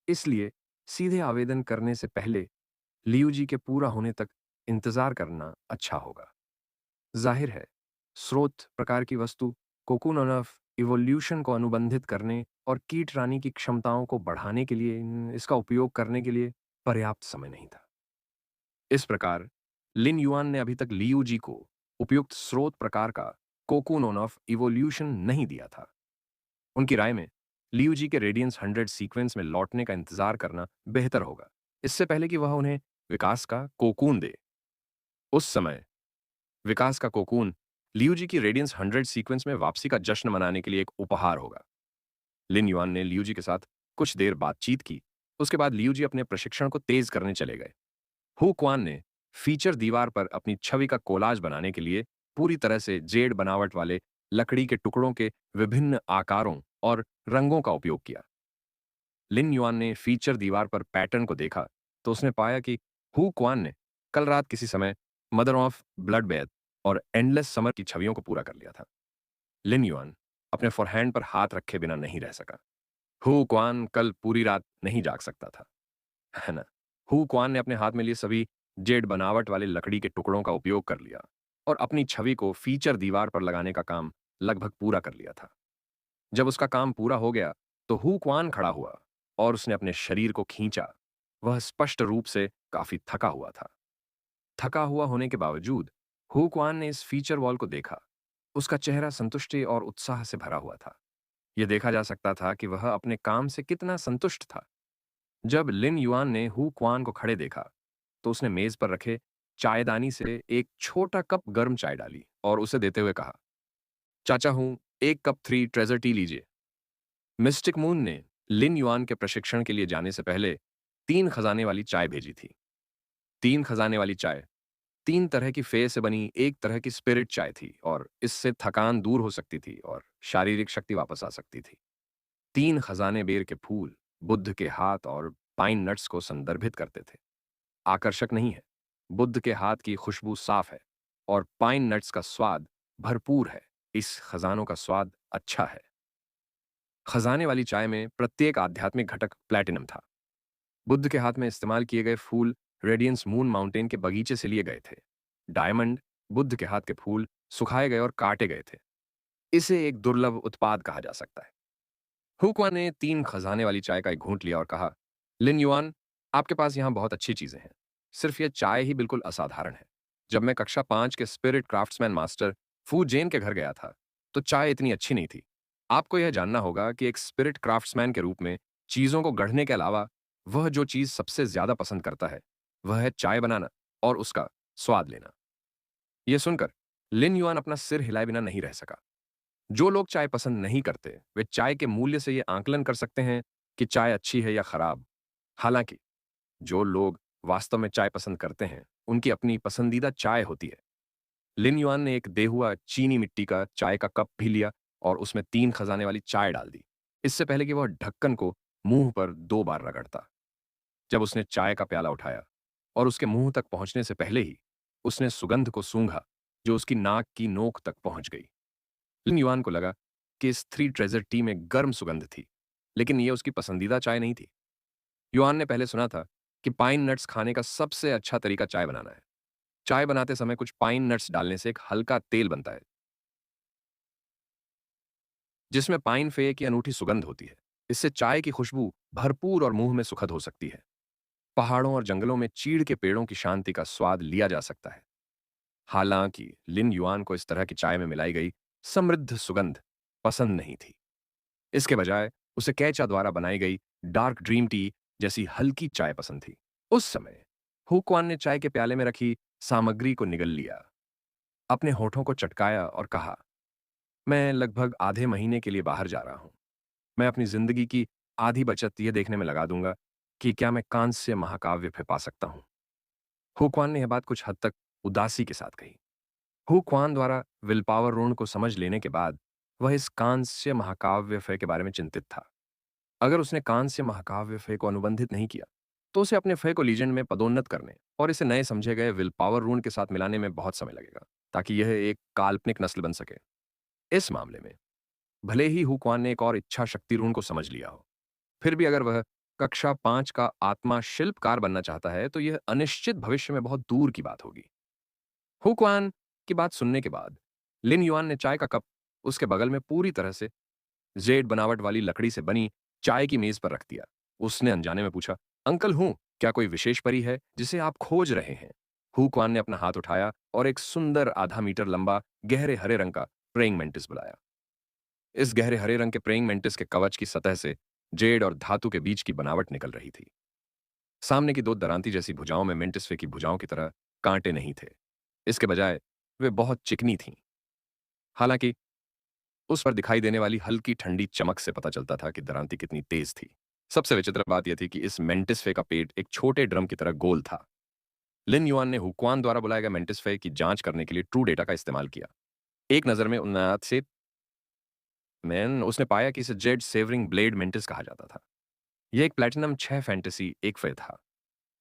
इसलिए सीधे आवेदन करने से पहले लियू जी के पूरा होने तक इंतजार करना अच्छा होगा। जाहिर है, स्रोत प्रकार की वस्तु कोकून ऑफ इवोल्यूशन को अनुबंधित करने और कीट रानी की क्षमताओं को बढ़ाने के लिए इसका उपयोग करने के लिए पर्याप्त समय नहीं था। इस प्रकार लिन युआन ने अभी तक लियू जी को उपयुक्त स्रोत प्रकार का कोकून ऑफ इवोल्यूशन नहीं दिया था। उनकी राय में लियू जी के रेडियंस 100 सीक्वेंस में लौटने का इंतजार करना बेहतर होगा, इससे पहले कि वह उन्हें विकास का कोकून दे। उस समय विकास का कोकून लियू जी की रेडियंस 100 सीक्वेंस में वापसी का जश्न मनाने के लिए एक उपहार होगा। लिन युआन ने लियू जी के साथ कुछ देर बातचीत की। उसके बाद लियू जी अपने प्रशिक्षण को तेज करने चले गए। हु क्वान ने फीचर दीवार पर अपनी छवि का कोलाज बनाने के लिए पूरी तरह से जेड बनावट वाले लकड़ी के टुकड़ों के विभिन्न आकारों और रंगों का उपयोग किया। लिन युआन ने फीचर दीवार पर पैटर्न को देखा तो उसने पाया कि हु क्वान ने कल रात किसी समय मदर ऑफ ब्लड बेथ और एंडलेस समर की छवियों को पूरा कर लिया था। लिन युआन अपने फॉरहैंड पर हाथ रखे बिना नहीं रह सका। हु क्वान कल पूरी रात नहीं जाग सकता था, है ना? हु क्वान ने अपने हाथ में लिए सभी जेड बनावट वाले लकड़ी के टुकड़ों का उपयोग कर लिया और अपनी छवि को फीचर दीवार पर लगाने का काम लगभग पूरा कर लिया था। जब उसका काम पूरा हो गया, तो हु क्वान खड़ा हुआ और उसने अपने शरीर को खींचा। वह स्पष्ट रूप से काफी थका हुआ था। थका हुआ होने के बावजूद हु क्वान ने इस फीचर वॉल को देखा। उसका चेहरा संतुष्टि और उत्साह से भरा हुआ था। यह देखा जा सकता था कि वह अपने काम से कितना संतुष्ट था। जब लिन युआन ने हु क्वान को खड़े देखा, तो उसने मेज पर रखे चायदानी से एक छोटा कप गर्म चाय डाली और उसे देते हुए कहा, चाचा हूं, 1 कप 3 ट्रेजर टी लीजिए। मिस्टिक मून ने लिन युआन के प्रशिक्षण के लिए जाने से पहले 3 खजाने वाली चाय भेजी थी। 3 खजाने वाली चाय 3 तरह की फेर से बनी एक तरह की स्पिरिट चाय थी और इससे थकान दूर हो सकती थी और शारीरिक शक्ति वापस आ सकती थी। 3 खजाने बेर के फूल, बुद्ध के हाथ और पाइन नट्स को संदर्भित करते थे। आकर्षक नहीं है। बुद्ध के हाथ की खुशबू साफ है और पाइन नट्स का स्वाद भरपूर है। इस खजानों का स्वाद अच्छा है। खजाने वाली चाय में प्रत्येक आध्यात्मिक घटक प्लैटिनम था। बुद्ध के हाथ में इस्तेमाल किए गए फूल रेडियंस मून माउंटेन के बगीचे से लिए गए थे। डायमंड, बुद्ध के हाथ के फूल सुखाए गए और काटे गए थे। इसे एक दुर्लभ उत्पाद कहा जा सकता है। हुक्वा ने 3 खजाने वाली चाय का एक घूंट लिया और कहा, लिन युआन, आपके पास यहाँ बहुत अच्छी चीजें हैं। सिर्फ यह चाय ही बिल्कुल असाधारण है। जब मैं कक्षा 5 के स्पिरिट क्राफ्ट्समैन मास्टर फू जेन के घर गया था, तो चाय इतनी अच्छी नहीं थी। आपको यह जानना होगा कि एक स्पिरिट क्राफ्ट्समैन के रूप में चीजों को गढ़ने के अलावा वह जो चीज सबसे ज्यादा पसंद करता है, वह है चाय बनाना और उसका स्वाद लेना। यह सुनकर लिन युआन अपना सिर हिलाए बिना नहीं रह सका। जो लोग चाय पसंद नहीं करते, वे चाय के मूल्य से यह आंकलन कर सकते हैं कि चाय अच्छी है या खराब। हालांकि जो लोग वास्तव में चाय पसंद करते हैं, उनकी अपनी पसंदीदा चाय होती है। लिन युआन ने एक देहुआ चीनी मिट्टी का चाय का कप भी लिया और उसमें 3 खजाने वाली चाय डाल दी, इससे पहले कि वह ढक्कन को मुंह पर 2 बार रगड़ता। जब उसने चाय का प्याला उठाया और उसके मुंह तक पहुंचने से पहले ही उसने सुगंध को सूंघा, जो उसकी नाक की नोक तक पहुंच गई। लिन युआन को लगा कि इस 3 ट्रेजर टी में गर्म सुगंध थी, लेकिन यह उसकी पसंदीदा चाय नहीं थी। युआन ने पहले सुना था कि पाइन नट्स खाने का सबसे अच्छा तरीका चाय बनाना है। चाय बनाते समय कुछ पाइन नट्स डालने से एक हल्का तेल बनता है, जिसमें पाइन फे की अनूठी सुगंध होती है। इससे चाय की खुशबू भरपूर और मुंह में सुखद हो सकती है। पहाड़ों और जंगलों में चीड़ के पेड़ों की शांति का स्वाद लिया जा सकता है। हालांकि लिन युआन को इस तरह की चाय में मिलाई गई समृद्ध सुगंध पसंद नहीं थी। इसके बजाय उसे कैचा द्वारा बनाई गई डार्क ड्रीम टी जैसी हल्की चाय पसंद थी। उस समय हुक्वान ने चाय के प्याले में रखी सामग्री को निगल लिया, अपने होठों को चटकाया और कहा, मैं लगभग आधे महीने के लिए बाहर जा रहा हूं। मैं अपनी जिंदगी की आधी बचत यह देखने में लगा दूंगा कि क्या मैं कांस्य महाकाव्य पे पा सकता हूं। हुक्वान ने यह बात कुछ हद तक उदासी के साथ कही। हुक्वान द्वारा विल पावर ऋण को समझ लेने के बाद वह इस कांस्य महाकाव्य फय के बारे में चिंतित था। अगर उसने कांस्य महाकाव्य फय को अनुबंधित नहीं किया, तो उसे अपने फय को लीजेंड में पदोन्नत करने और इसे नए समझे गए विल पावर रून के साथ मिलाने में बहुत समय लगेगा, ताकि यह एक काल्पनिक नस्ल बन सके। इस मामले में भले ही हुक्वान ने एक और इच्छा शक्ति रून को समझ लिया हो, फिर भी अगर वह कक्षा 5 का आत्मा शिल्पकार बनना चाहता है, तो यह अनिश्चित भविष्य में बहुत दूर की बात होगी। हुक्वान की बात सुनने के बाद लिन युआन ने चाय का कप उसके बगल में पूरी तरह से जेड बनावट वाली लकड़ी से बनी चाय की मेज पर रख दिया। उसने अनजाने में पूछा, अंकल हूं, क्या कोई विशेष परी है जिसे आप खोज रहे हैं? हुक्वान ने अपना हाथ उठाया और एक सुंदर आधा मीटर लंबा गहरे हरे रंग का प्रेइंग मेंटिस बुलाया। इस गहरे हरे रंग के प्रेइंग मेंटिस के कवच की सतह से जेड और धातु के बीच की बनावट निकल रही थी। सामने की 2 दरांती जैसी भुजाओं में मेंटिस की भुजाओं की तरह कांटे नहीं थे। इसके बजाय वे बहुत चिकनी थीं। हालांकि उस पर दिखाई देने वाली हल्की ठंडी चमक से पता चलता था कि दरांती कितनी तेज थी। सबसे विचित्र बात यह थी कि इस मेंटिसफे का पेट एक छोटे ड्रम की तरह गोल था। लिन युआन ने हुक्वान द्वारा बुलाए गए मेंटिसफे की जांच करने के लिए ट्रू डेटा का इस्तेमाल किया। एक नजर में उन्नाद से मैन उसने पाया कि इसे जेड सेवरिंग ब्लेड मेंटिस कहा जाता था। यह एक प्लैटिनम 6 फैंटेसी एक फे था।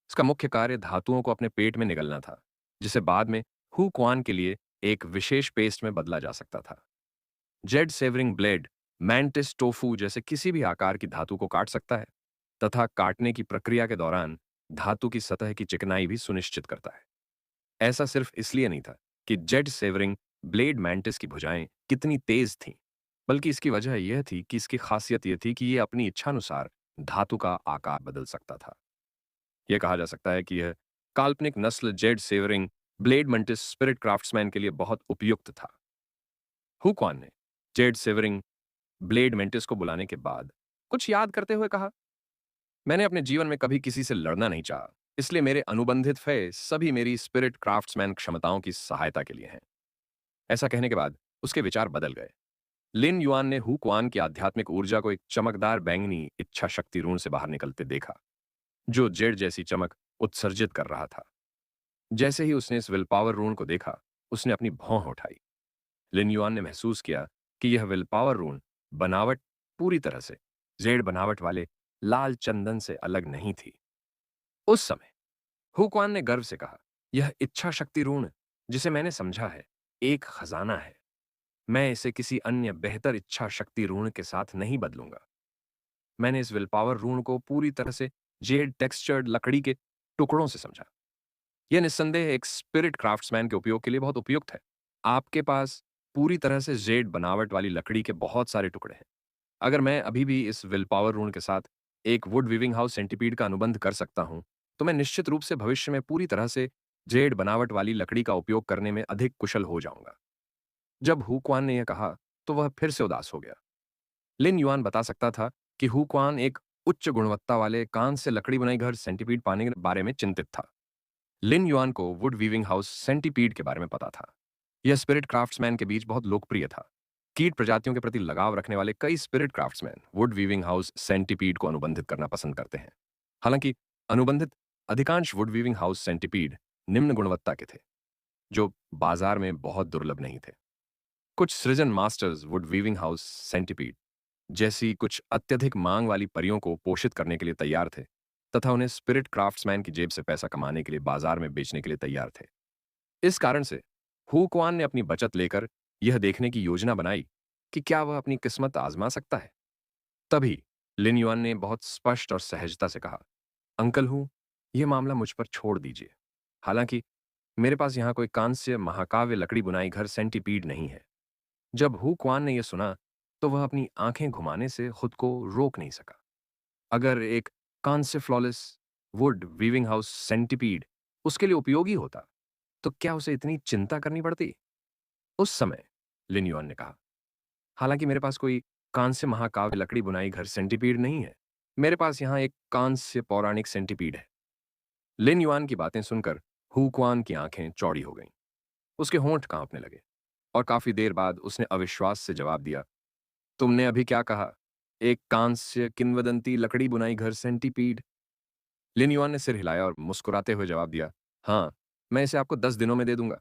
इसका मुख्य कार्य धातुओं को अपने पेट में निगलना था, जिसे बाद में हुक्वान के लिए एक विशेष पेस्ट में बदला जा सकता था। Z savouring blade mantis tofu जैसे किसी भी आकार की धातु को काट सकता है तथा काटने की प्रक्रिया के दौरान धातु की सतह की चिकनाई भी सुनिश्चित करता है। ऐसा सिर्फ इसलिए नहीं था कि जेड सेवरिंग ब्लेड मैंटिस की भुजाएं कितनी तेज थीं, बल्कि इसकी वजह यह थी कि इसकी खासियत यह थी कि यह अपनी इच्छानुसार धातु का आकार बदल सकता था। यह कहा जा सकता है कि यह काल्पनिक नस्ल Z savouring blade mantis spirit craftsman के लिए बहुत उपयुक्त था। हुक्वान ने जेड सेवरिंग ब्लेड मेंटिस को बुलाने के बाद कुछ याद करते हुए कहा, मैंने अपने जीवन में कभी किसी से लड़ना नहीं चाहा, इसलिए मेरे अनुबंधित फे सभी मेरी स्पिरिट क्राफ्ट्समैन क्षमताओं की सहायता के लिए हैं। ऐसा कहने के बाद उसके विचार बदल गए। लिन युआन ने हु क्वान की आध्यात्मिक ऊर्जा को एक चमकदार बैंगनी इच्छा शक्ति रून से बाहर निकलते देखा, जो जेड जैसी चमक उत्सर्जित कर रहा था। जैसे ही उसने इस विल पावर रून को देखा, उसने अपनी भौं उठाई। लिन युआन ने महसूस किया कि यह विल पावर रून बनावट पूरी तरह से जेड बनावट वाले लाल चंदन से अलग नहीं थी। उस समय हुक्वान ने गर्व से कहा, यह इच्छा शक्ति ऋण जिसे मैंने समझा है, एक खजाना है। मैं इसे किसी अन्य बेहतर इच्छा शक्ति ऋण के साथ नहीं बदलूंगा। मैंने इस विल पावर ऋण को पूरी तरह से जेड टेक्सचर्ड लकड़ी के टुकड़ों से समझा। यह निस्संदेह एक स्पिरिट क्राफ्ट्समैन के उपयोग के लिए बहुत उपयुक्त है। आपके पास पूरी तरह से जेड बनावट वाली लकड़ी के बहुत सारे टुकड़े हैं। अगर मैं अभी भी इस विल पावर रून के साथ एक वुड वीविंग हाउस सेंटीपीड का अनुबंध कर सकता हूं, तो मैं निश्चित रूप से भविष्य में पूरी तरह से जेड बनावट वाली लकड़ी का उपयोग करने में अधिक कुशल हो जाऊंगा। जब हु क्वान ने यह कहा, तो वह फिर से उदास हो गया। लिन युआन बता सकता था कि हु क्वान एक उच्च गुणवत्ता वाले कांच से लकड़ी बनाई घर सेंटीपीड पाने के बारे में चिंतित था। लिन युआन को वुड वीविंग हाउस सेंटीपीड के बारे में पता था। यह स्पिरिट क्राफ्ट्समैन के बीच बहुत लोकप्रिय था। कीट प्रजातियों के प्रति लगाव रखने वाले कई spirit craftsman would weaving house centipede को अनुबंधित करना पसंद करते हैं। हालांकि अनुबंधित अधिकांश वुड वीविंग हाउस सेंटीपीड निम्न गुणवत्ता के थे, जो बाजार में बहुत दुर्लभ नहीं थे। कुछ सृजन masters would weaving house centipede जैसी कुछ अत्यधिक मांग वाली परियों को पोषित करने के लिए तैयार थे, तथा उन्हें स्पिरिट क्राफ्ट्समैन की जेब से पैसा कमाने के लिए बाजार में बेचने के लिए तैयार थे। इस कारण से हु क्वान ने अपनी बचत लेकर यह देखने की योजना बनाई कि क्या वह अपनी किस्मत आजमा सकता है। तभी लिन युआन ने बहुत स्पष्ट और सहजता से कहा, अंकल हूं, यह मामला मुझ पर छोड़ दीजिए। हालांकि मेरे पास यहां कोई कांस्य महाकाव्य लकड़ी बुनाई घर सेंटीपीड नहीं है। जब हु क्वान ने यह सुना, तो वह अपनी आंखें घुमाने से खुद को रोक नहीं सका। अगर एक कांस्य flawless would weaving house centipede उसके लिए उपयोगी होता, तो क्या उसे इतनी चिंता करनी पड़ती? उस समय लिन युआन ने कहा, हालांकि मेरे पास कोई कांस्य महाकाव्य लकड़ी बुनाई घर सेंटीपीड नहीं है। मेरे पास यहां एक कांस्य पौराणिक सेंटीपीड है। लिन युआन की बातें सुनकर हु क्वान की आंखें चौड़ी हो गईं। उसके होंठ कांपने लगे और काफी देर बाद उसने अविश्वास से जवाब दिया, तुमने अभी क्या कहा? एक कांस्य किंवदंती लकड़ी बुनाई घर सेंटीपीड? लिन युआन ने सिर हिलाया और मुस्कुराते हुए जवाब दिया, हाँ, मैं इसे आपको 10 दिनों में दे दूंगा।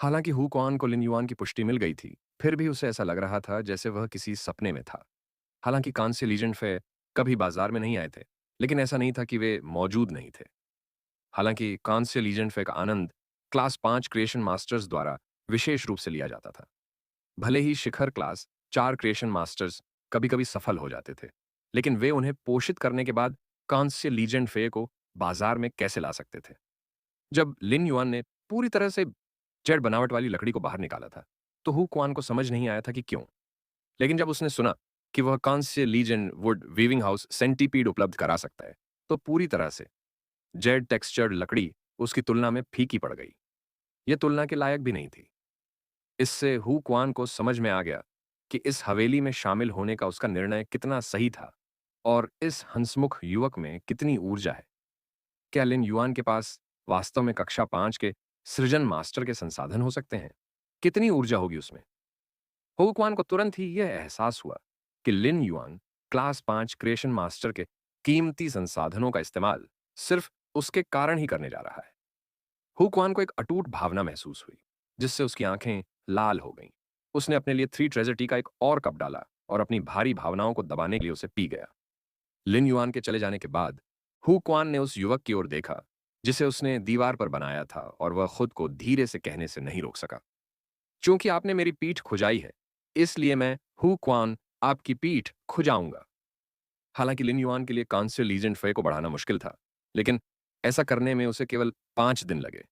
हालांकि हु क्वान को लिन युआन की पुष्टि मिल गई थी, फिर भी उसे ऐसा लग रहा था जैसे वह किसी सपने में था। हालांकि कांस्य लीजेंड फे कभी बाजार में नहीं आए थे, लेकिन ऐसा नहीं था कि वे मौजूद नहीं थे। हालांकि कांस्य लीजेंड फे का आनंद क्लास 5 क्रिएशन मास्टर्स द्वारा विशेष रूप से लिया जाता था। भले ही शिखर क्लास 4 क्रिएशन मास्टर्स कभी-कभी सफल हो जाते थे, लेकिन वे उन्हें पोषित करने के बाद कांस्य लीजेंड फे को बाजार में कैसे ला सकते थे? जब लिन युआन ने पूरी तरह से जेड बनावट वाली लकड़ी को बाहर निकाला था, तो हु क्वान को समझ नहीं आया था कि क्यों। लेकिन जब उसने सुना कि वह कांस्य legend would weaving house centipede उपलब्ध करा सकता है, तो पूरी तरह से जेड टेक्सचर्ड लकड़ी उसकी तुलना में फीकी पड़ गई। यह तुलना के लायक भी नहीं थी। इससे हु क्वान को समझ में आ गया कि इस हवेली में शामिल होने का उसका निर्णय कितना सही था और इस हंसमुख युवक में कितनी ऊर्जा है। क्या लिन युआन के पास वास्तव में कक्षा 5 के सृजन मास्टर के संसाधन हो सकते हैं? कितनी ऊर्जा होगी उसमें? हु क्वान को तुरंत ही यह एहसास हुआ कि लिन युआन क्लास 5 क्रिएशन मास्टर के कीमती संसाधनों का इस्तेमाल सिर्फ उसके कारण ही करने जा रहा है। हु क्वान को एक अटूट भावना महसूस हुई, जिससे उसकी आंखें लाल हो गईं। उसने अपने लिए 3 ट्रेजर टी का एक और कप डाला और अपनी भारी भावनाओं को दबाने के लिए उसे पी गया। लिन युआन के चले जाने के बाद हु क्वान ने उस युवक की ओर देखा, जिसे उसने दीवार पर बनाया था, और वह खुद को धीरे से कहने से नहीं रोक सका, क्योंकि आपने मेरी पीठ खुजाई है, इसलिए मैं हु क्वान आपकी पीठ खुजाऊंगा। हालांकि लिन युआन के लिए कांस्य लीजेंड फे को बढ़ाना मुश्किल था, लेकिन ऐसा करने में उसे केवल 5 दिन लगे।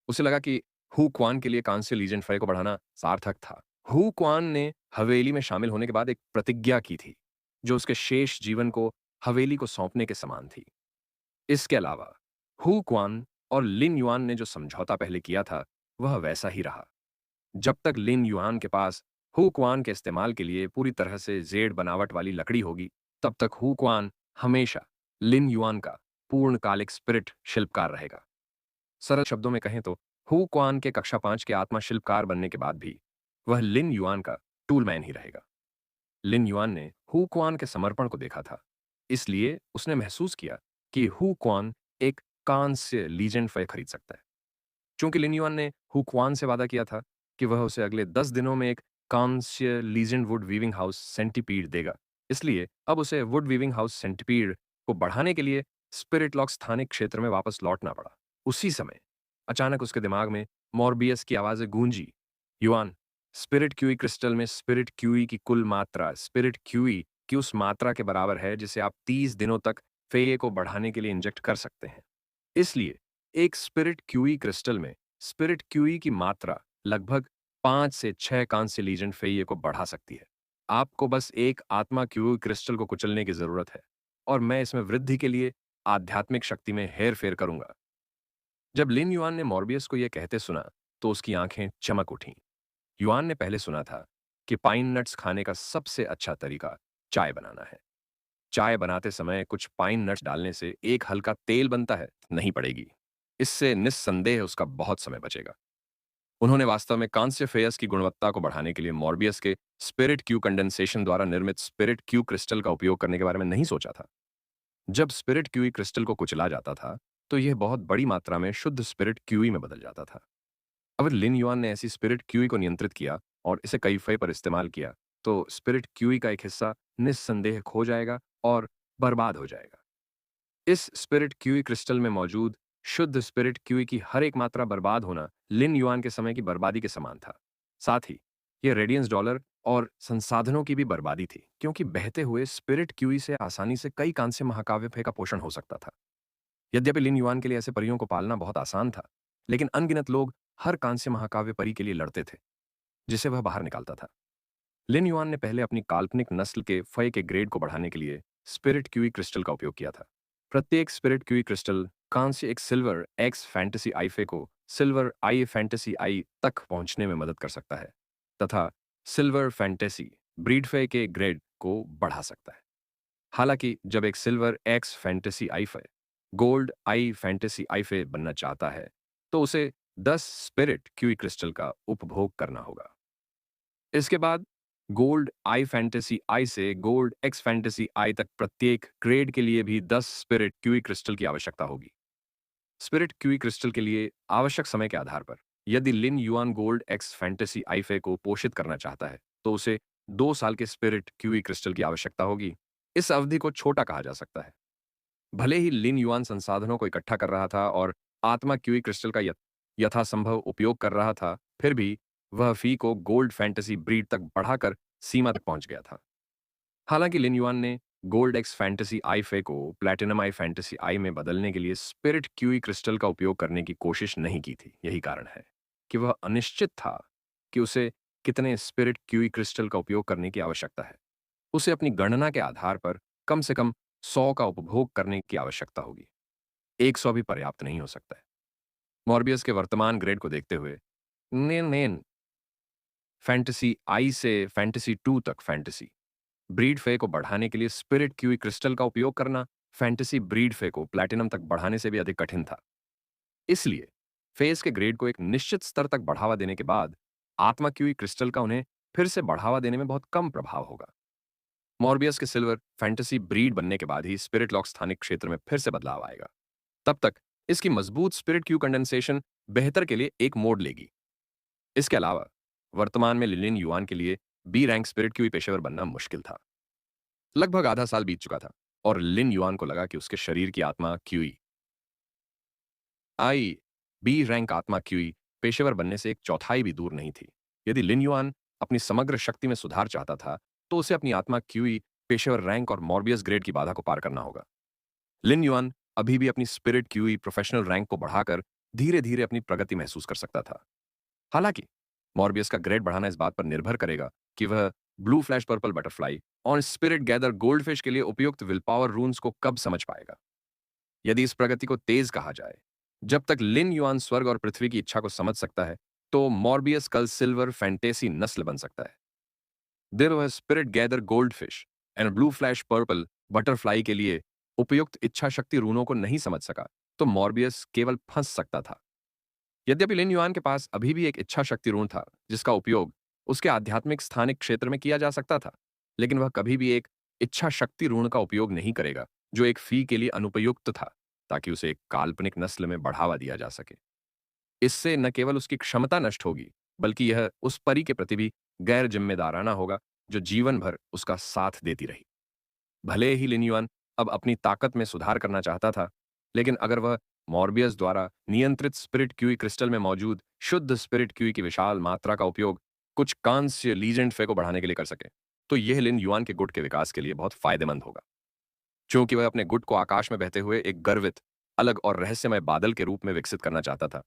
उसे लगा कि हु क्वान के लिए कांस्य लीजेंड फे को बढ़ाना सार्थक था। हु क्वान ने हवेली में शामिल होने के बाद एक प्रतिज्ञा की थी, जो उसके शेष जीवन को हवेली को सौंपने के समान थी। इसके अलावा हु क्वान और लिन युआन ने जो समझौता पहले किया था, वह वैसा ही रहा। जब तक लिन युआन के पास हु क्वान के इस्तेमाल के लिए पूरी तरह से जेड बनावट वाली लकड़ी होगी, तब तक हु क्वान हमेशा लिन युआन का पूर्णकालिक स्पिरिट शिल्पकार रहेगा। सरल शब्दों में कहें तो हु क्वान के कक्षा 5 के आत्मा शिल्पकार बनने के बाद भी वह लिन युआन का टूलमैन ही रहेगा। लिन युआन ने हु क्वान के समर्पण को देखा था, इसलिए उसने महसूस किया कि हु क्वान एक कांस्य लीजेंड फय खरीद सकता है। चूंकि लिन युआन ने हु क्वान से वादा किया था कि वह उसे अगले 10 दिनों में एक कांस्य legend would weaving house centipede देगा, इसलिए अब उसे वुड वीविंग हाउस सेंटीपीड को बढ़ाने के लिए स्पिरिट लॉक स्थानिक क्षेत्र में वापस लौटना पड़ा। उसी समय अचानक उसके दिमाग में मॉर्बियस की आवाजें गूंजी। युआन, स्पिरिट क्यूई क्रिस्टल में स्पिरिट क्यूई की कुल मात्रा स्पिरिट क्यूई की उस मात्रा के बराबर है जिसे आप 30 दिनों तक फेये को बढ़ाने के लिए इंजेक्ट कर सकते हैं। इसलिए एक स्पिरिट क्यूई क्रिस्टल में स्पिरिट क्यूई की मात्रा लगभग 5 से 6 कांस्य लीजेंड फेये को बढ़ा सकती है। आपको बस एक आत्मा क्यूई क्रिस्टल को कुचलने की जरूरत है, और मैं इसमें वृद्धि के लिए आध्यात्मिक शक्ति में हेर फेर करूंगा। जब लिन युआन ने मॉर्बियस को यह कहते सुना तो उसकी आंखें चमक उठीं। युआन ने पहले सुना था कि पाइन नट्स खाने का सबसे अच्छा तरीका चाय बनाना है। चाय बनाते समय कुछ पाइन नट्स डालने से एक हल्का तेल बनता है, नहीं पड़ेगी। इससे निस्संदेह उसका बहुत समय बचेगा। उन्होंने वास्तव में कांस्य फेयस की गुणवत्ता को बढ़ाने के लिए मॉर्बियस के स्पिरिट क्यू कंडेंसेशन द्वारा निर्मित स्पिरिट क्यू क्रिस्टल का उपयोग करने के बारे में नहीं सोचा था। जब स्पिरिट क्यूई क्रिस्टल को कुचला जाता था, तो यह बहुत बड़ी मात्रा में शुद्ध स्पिरिट क्यूई में बदल जाता था। अगर लिन युआन ने ऐसी स्पिरिट क्यूई को नियंत्रित किया और इसे कई फय पर इस्तेमाल किया, तो स्पिरिट क्यूई का एक हिस्सा निस्संदेह खो जाएगा और बर्बाद हो जाएगा। इस स्पिरिट क्यूई क्रिस्टल में मौजूद शुद्ध स्पिरिट क्यूई की हर एक मात्रा बर्बाद होना लिन युआन के समय की बर्बादी के समान था। साथ ही यह रेडियंस डॉलर और संसाधनों की भी बर्बादी थी, क्योंकि बहते हुए स्पिरिट क्यूई से आसानी से कई कांस्य महाकाव्य फय का पोषण हो सकता था। यद्यपि लिन युआन के लिए ऐसे परियों को पालना बहुत आसान था, लेकिन अनगिनत लोग हर कांस्य महाकाव्य परी के लिए लड़ते थे, जिसे वह बाहर निकालता था। लिन युआन ने पहले अपनी काल्पनिक नस्ल के फय के ग्रेड को बढ़ाने के लिए स्पिरिट क्यूई क्रिस्टल का उपयोग किया था। प्रत्येक स्पिरिट क्यूई क्रिस्टल कांस्य एक सिल्वर एक्स फैंटेसी आई फे को सिल्वर आई फैंटेसी आई तक पहुंचने में मदद कर सकता है, तथा सिल्वर फैंटेसी ब्रीड फे के ग्रेड को बढ़ा सकता है। हालांकि जब एक सिल्वर एक्स फैंटेसी आई फे गोल्ड आई फैंटेसी आई फे बनना चाहता है, तो उसे 10 स्पिरिट क्यूई क्रिस्टल का उपभोग करना होगा। इसके बाद गोल्ड आई फैंटेसी आई से गोल्ड एक्स फैंटेसी आई तक प्रत्येक ग्रेड के लिए भी 10 स्पिरिट क्यूई क्रिस्टल की आवश्यकता होगी। स्पिरिट क्यूई क्रिस्टल के लिए आवश्यक समय के आधार पर यदि लिन युआन गोल्ड एक्स फैंटेसी आईफे को पोषित करना चाहता है, तो उसे 2 साल के स्पिरिट क्यूई क्रिस्टल की आवश्यकता होगी। इस अवधि को छोटा कहा जा सकता है। भले ही लिन युआन संसाधनों को इकट्ठा कर रहा था और आत्मा क्यूई क्रिस्टल का यथासंभव उपयोग कर रहा था, फिर भी वह फी को गोल्ड फैंटेसी ब्रीड तक बढ़ाकर सीमा तक पहुंच गया था। हालांकि लिन युआन ने गोल्ड एक्स फैंटेसी आई फे को प्लैटिनम आई फैंटेसी आई में बदलने के लिए स्पिरिट क्यूई क्रिस्टल का उपयोग करने की कोशिश नहीं की थी। यही कारण है कि वह अनिश्चित था कि उसे कितने स्पिरिट क्यूई क्रिस्टल का उपयोग करने की आवश्यकता है। उसे अपनी गणना के आधार पर कम से कम 100 का उपभोग करने की आवश्यकता होगी। 100 भी पर्याप्त नहीं हो सकता है। मॉर्बियस के वर्तमान ग्रेड को देखते हुए नेन नेन फैंटेसी आई से फैंटेसी 2 तक फैंटेसी ब्रीड फे को बढ़ाने के लिए स्पिरिट क्यूई क्रिस्टल का उपयोग करना फैंटेसी ब्रीड फे को प्लैटिनम तक बढ़ाने से भी अधिक कठिन था। इसलिए फेस के ग्रेड को एक निश्चित स्तर तक बढ़ावा देने के बाद आत्मा क्यूई क्रिस्टल का उन्हें फिर से बढ़ावा देने में बहुत कम प्रभाव होगा। मॉर्बियस के सिल्वर फैंटेसी ब्रीड बनने के बाद ही स्पिरिट लॉक स्थानिक क्षेत्र में फिर से बदलाव आएगा। तब तक इसकी मजबूत स्पिरिट क्यू कंडेंसेशन बेहतर के लिए एक मोड लेगी। इसके अलावा वर्तमान में लिलिन युआन के लिए बी रैंक स्पिरिट क्यूई पेशेवर बनना मुश्किल था। लगभग आधा साल बीत चुका था और लिन युआन को लगा कि उसके शरीर की आत्मा क्यूई आई बी रैंक आत्मा क्यूई पेशेवर बनने से एक चौथाई भी दूर नहीं थी। यदि लिन युआन अपनी समग्र शक्ति में सुधार चाहता था, तो उसे अपनी आत्मा क्यूई पेशेवर रैंक और मॉर्बियस ग्रेड की बाधा को पार करना होगा। लिन युआन अभी भी अपनी स्पिरिट क्यूई प्रोफेशनल रैंक को बढ़ाकर धीरे धीरे अपनी प्रगति महसूस कर सकता था। हालांकि मॉर्बियस का ग्रेड बढ़ाना इस बात पर निर्भर करेगा कि वह ब्लू फ्लैश पर्पल बटरफ्लाई और स्पिरिट गैदर गोल्डफिश के लिए उपयुक्त विल पावर रून्स को कब समझ पाएगा। यदि इस प्रगति को तेज कहा जाए, जब तक लिन युआन स्वर्ग और पृथ्वी की इच्छा को समझ सकता है, तो मॉर्बियस कल सिल्वर फैंटेसी नस्ल बन सकता है। दिल वह spirit gather goldfish and blue flash purple butterfly के लिए उपयुक्त इच्छा शक्ति रूनों को नहीं समझ सका, तो मॉर्बियस केवल फंस सकता था। यद्यपि लिन युआन के पास अभी भी एक इच्छा शक्ति रून था, जिसका उपयोग उसके आध्यात्मिक स्थानिक क्षेत्र में किया जा सकता था, लेकिन वह कभी भी एक इच्छा शक्ति ऋण का उपयोग नहीं करेगा जो एक फी के लिए अनुपयुक्त था, ताकि उसे एक काल्पनिक नस्ल में बढ़ावा दिया जा सके। इससे न केवल उसकी क्षमता नष्ट होगी, बल्कि यह उस परी के प्रति भी गैर जिम्मेदाराना होगा जो जीवन भर उसका साथ देती रही। भले ही लिन युआन अब अपनी ताकत में सुधार करना चाहता था, लेकिन अगर वह मॉर्बियस द्वारा नियंत्रित स्पिरिट क्यूई क्रिस्टल में मौजूद शुद्ध स्पिरिट क्यूई की विशाल मात्रा का उपयोग कुछ कांस्य लीजेंड फे को बढ़ाने के लिए कर सके, तो यह लिन युआन के गुट के विकास के लिए बहुत फायदेमंद होगा। क्योंकि वह अपने गुट को आकाश में बहते हुए एक गर्वित, अलग और रहस्यमय बादल के रूप में विकसित करना चाहता था।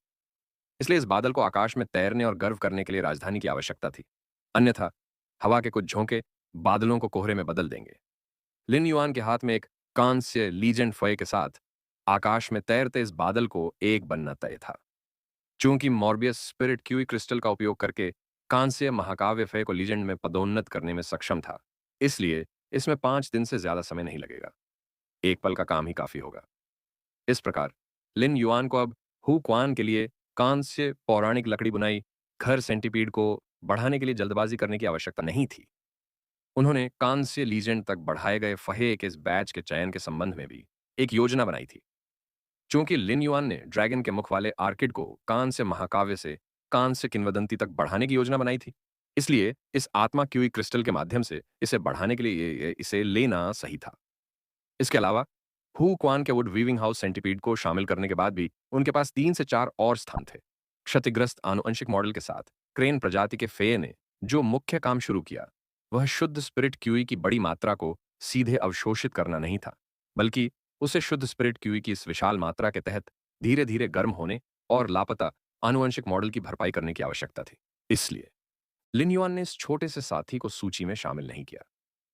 इसलिए इस बादल को आकाश में तैरने और गर्व करने के लिए राजधानी की आवश्यकता थी। अन्यथा हवा के कुछ झोंके बादलों को कोहरे में बदल देंगे। लिन युआन के हाथ में एक कांस्य लीजेंड फय के साथ आकाश में तैरते इस बादल को एक बनना तय था। चूंकि मॉर्बियस स्पिरिट क्यूई क्रिस्टल का उपयोग करके कांस्य महाकाव्य फय को लीजेंड में पदोन्नत करने में सक्षम था, इसलिए इसमें 5 दिन से ज्यादा समय नहीं लगेगा। एक पल का काम ही काफी होगा। इस प्रकार लिन युआन को अब हु क्वान के लिए कांस्य पौराणिक लकड़ी बुनाई घर सेंटीपीड को बढ़ाने के लिए जल्दबाजी करने की आवश्यकता नहीं थी। उन्होंने कांस्य लीजेंड तक बढ़ाए गए फहे के इस बैच के चयन के संबंध में भी एक योजना बनाई थी। चूंकि लिन युआन ने ड्रैगन के मुख वाले आर्किड को कांस्य महाकाव्य से कांस्य किंवदंती तक बढ़ाने की योजना बनाई थी, इसलिए इस आत्मा क्यूई क्रिस्टल के माध्यम से इसे बढ़ाने के लिए इसे लेना सही था। इसके अलावा हु क्वान के वुड वीविंग हाउस सेंटीपीड को शामिल करने के बाद भी उनके पास 3 से 4 और स्थान थे। क्षतिग्रस्त आनुवंशिक मॉडल के साथ क्रेन प्रजाति के फेए ने जो मुख्य काम शुरू किया, वह शुद्ध स्पिरिट क्यूई की बड़ी मात्रा को सीधे अवशोषित करना नहीं था, बल्कि उसे शुद्ध स्पिरिट क्यूई की इस विशाल मात्रा के तहत धीरे धीरे गर्म होने और लापता आनुवंशिक मॉडल की भरपाई करने की आवश्यकता थी। इसलिए लिन युआन ने इस छोटे से साथी को सूची में शामिल नहीं किया।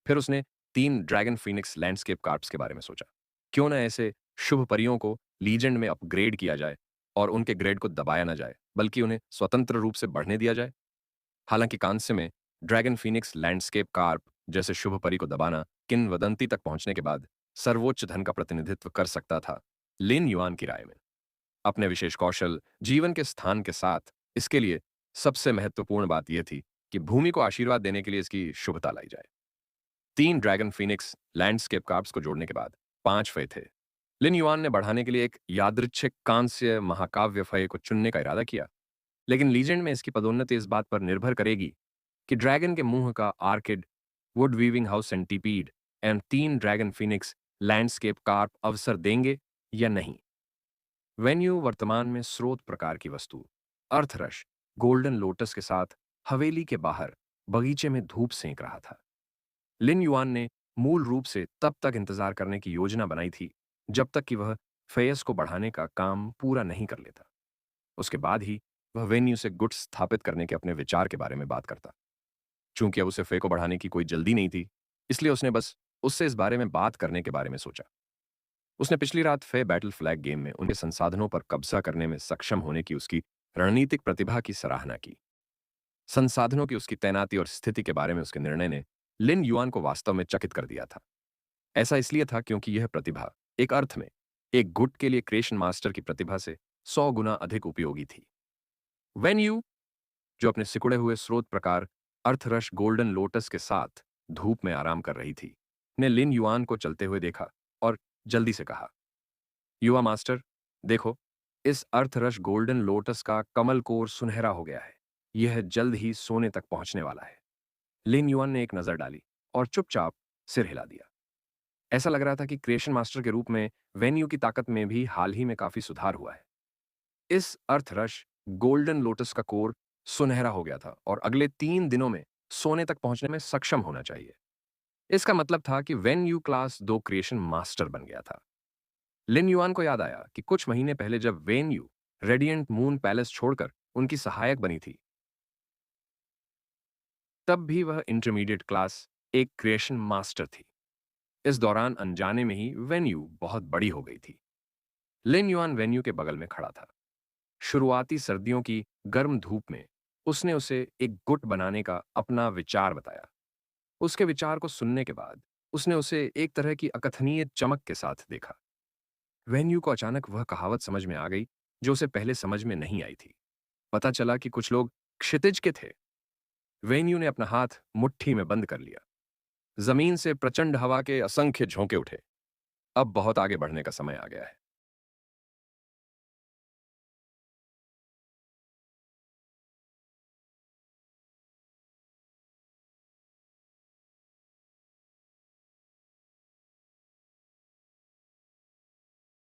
फिर उसने 3 ड्रैगन फीनिक्स लैंडस्केप कार्प्स के बारे में सोचा। क्यों ना ऐसे शुभ परियों को लीजेंड में अपग्रेड किया जाए और उनके ग्रेड को दबाया ना जाए, बल्कि उन्हें स्वतंत्र रूप से बढ़ने दिया जाए। हालांकि कांस्य में ड्रैगन फीनिक्स लैंडस्केप कार्प जैसे शुभ परी को दबाना किंवदंती तक पहुंचने के बाद सर्वोच्च धन का प्रतिनिधित्व कर सकता था, लिन युआन की राय में अपने विशेष कौशल जीवन के स्थान के साथ इसके लिए सबसे महत्वपूर्ण बात यह थी कि भूमि को आशीर्वाद देने के लिए इसकी शुभता लाई जाए। 3 ड्रैगन फीनिक्स लैंडस्केप कार्प्स को जोड़ने के बाद 5 फय थे। लिन युआन ने बढ़ाने के लिए एक यादृच्छिक कांस्य महाकाव्य फय को चुनने का इरादा किया, लेकिन लीजेंड में इसकी पदोन्नति इस बात पर निर्भर करेगी कि ड्रैगन के मुंह का orchid, would weaving house centipede and 3 dragon Phoenix landscape carp अवसर देंगे या नहीं। वेन्यू वर्तमान में स्रोत प्रकार की वस्तु अर्थरश गोल्डन लोटस के साथ हवेली के बाहर बगीचे में धूप सेंक रहा था। लिन युआन ने मूल रूप से तब तक इंतजार करने की योजना बनाई थी जब तक कि वह फेयस को बढ़ाने का काम पूरा नहीं कर लेता। उसके बाद ही वह वेन्यू से गुट स्थापित करने के अपने विचार के बारे में बात करता। चूंकि अब उसे फे को बढ़ाने की कोई जल्दी नहीं थी, इसलिए उसने बस उससे इस बारे में बात करने के बारे में सोचा। उसने पिछली रात फे बैटल फ्लैग गेम में उनके संसाधनों पर कब्जा करने में सक्षम होने की उसकी रणनीतिक प्रतिभा की सराहना की। संसाधनों की उसकी तैनाती और स्थिति के बारे में उसके निर्णय ने लिन युआन को वास्तव में चकित कर दिया था। ऐसा इसलिए था क्योंकि यह प्रतिभा एक अर्थ में एक गुट के लिए क्रिएशन मास्टर की प्रतिभा से 100 गुना अधिक उपयोगी थी। वेन यू, जो अपने सिकुड़े हुए स्रोत प्रकार अर्थरश गोल्डन लोटस के साथ धूप में आराम कर रही थी, ने लिन युआन को चलते हुए देखा और जल्दी से कहा, युवा मास्टर, देखो, इस अर्थरश गोल्डन लोटस का कमल कोर सुनहरा हो गया है। यह जल्द ही सोने तक पहुंचने वाला है। लिन युआन ने एक नजर डाली और चुपचाप सिर हिला दिया। ऐसा लग रहा था कि क्रिएशन मास्टर के रूप में वेन्यू की ताकत में भी हाल ही में काफी सुधार हुआ है। इस अर्थरश गोल्डन लोटस का कोर सुनहरा हो गया था और अगले 3 दिनों में सोने तक पहुंचने में सक्षम होना चाहिए। इसका मतलब था कि when you class 2 creation master बन गया था। लिन युआन को याद आया कि कुछ महीने पहले जब when you radiant moon palace छोड़कर उनकी सहायक बनी थी, तब भी वह इंटरमीडिएट क्लास एक क्रिएशन मास्टर थी। इस दौरान अनजाने में ही वेन्यू बहुत बड़ी हो गई थी। लिन युआन वेन्यू के बगल में खड़ा था। शुरुआती सर्दियों की गर्म धूप में उसने उसे एक गुट बनाने का अपना विचार बताया। उसके विचार को सुनने के बाद उसने उसे एक तरह की अकथनीय चमक के साथ देखा। वेन्यू को अचानक वह कहावत समझ में आ गई जो उसे पहले समझ में नहीं आई थी। पता चला कि कुछ लोग क्षितिज के थे। वेन्यू ने अपना हाथ मुट्ठी में बंद कर लिया। जमीन से प्रचंड हवा के असंख्य झोंके उठे। अब बहुत आगे बढ़ने का समय आ गया है।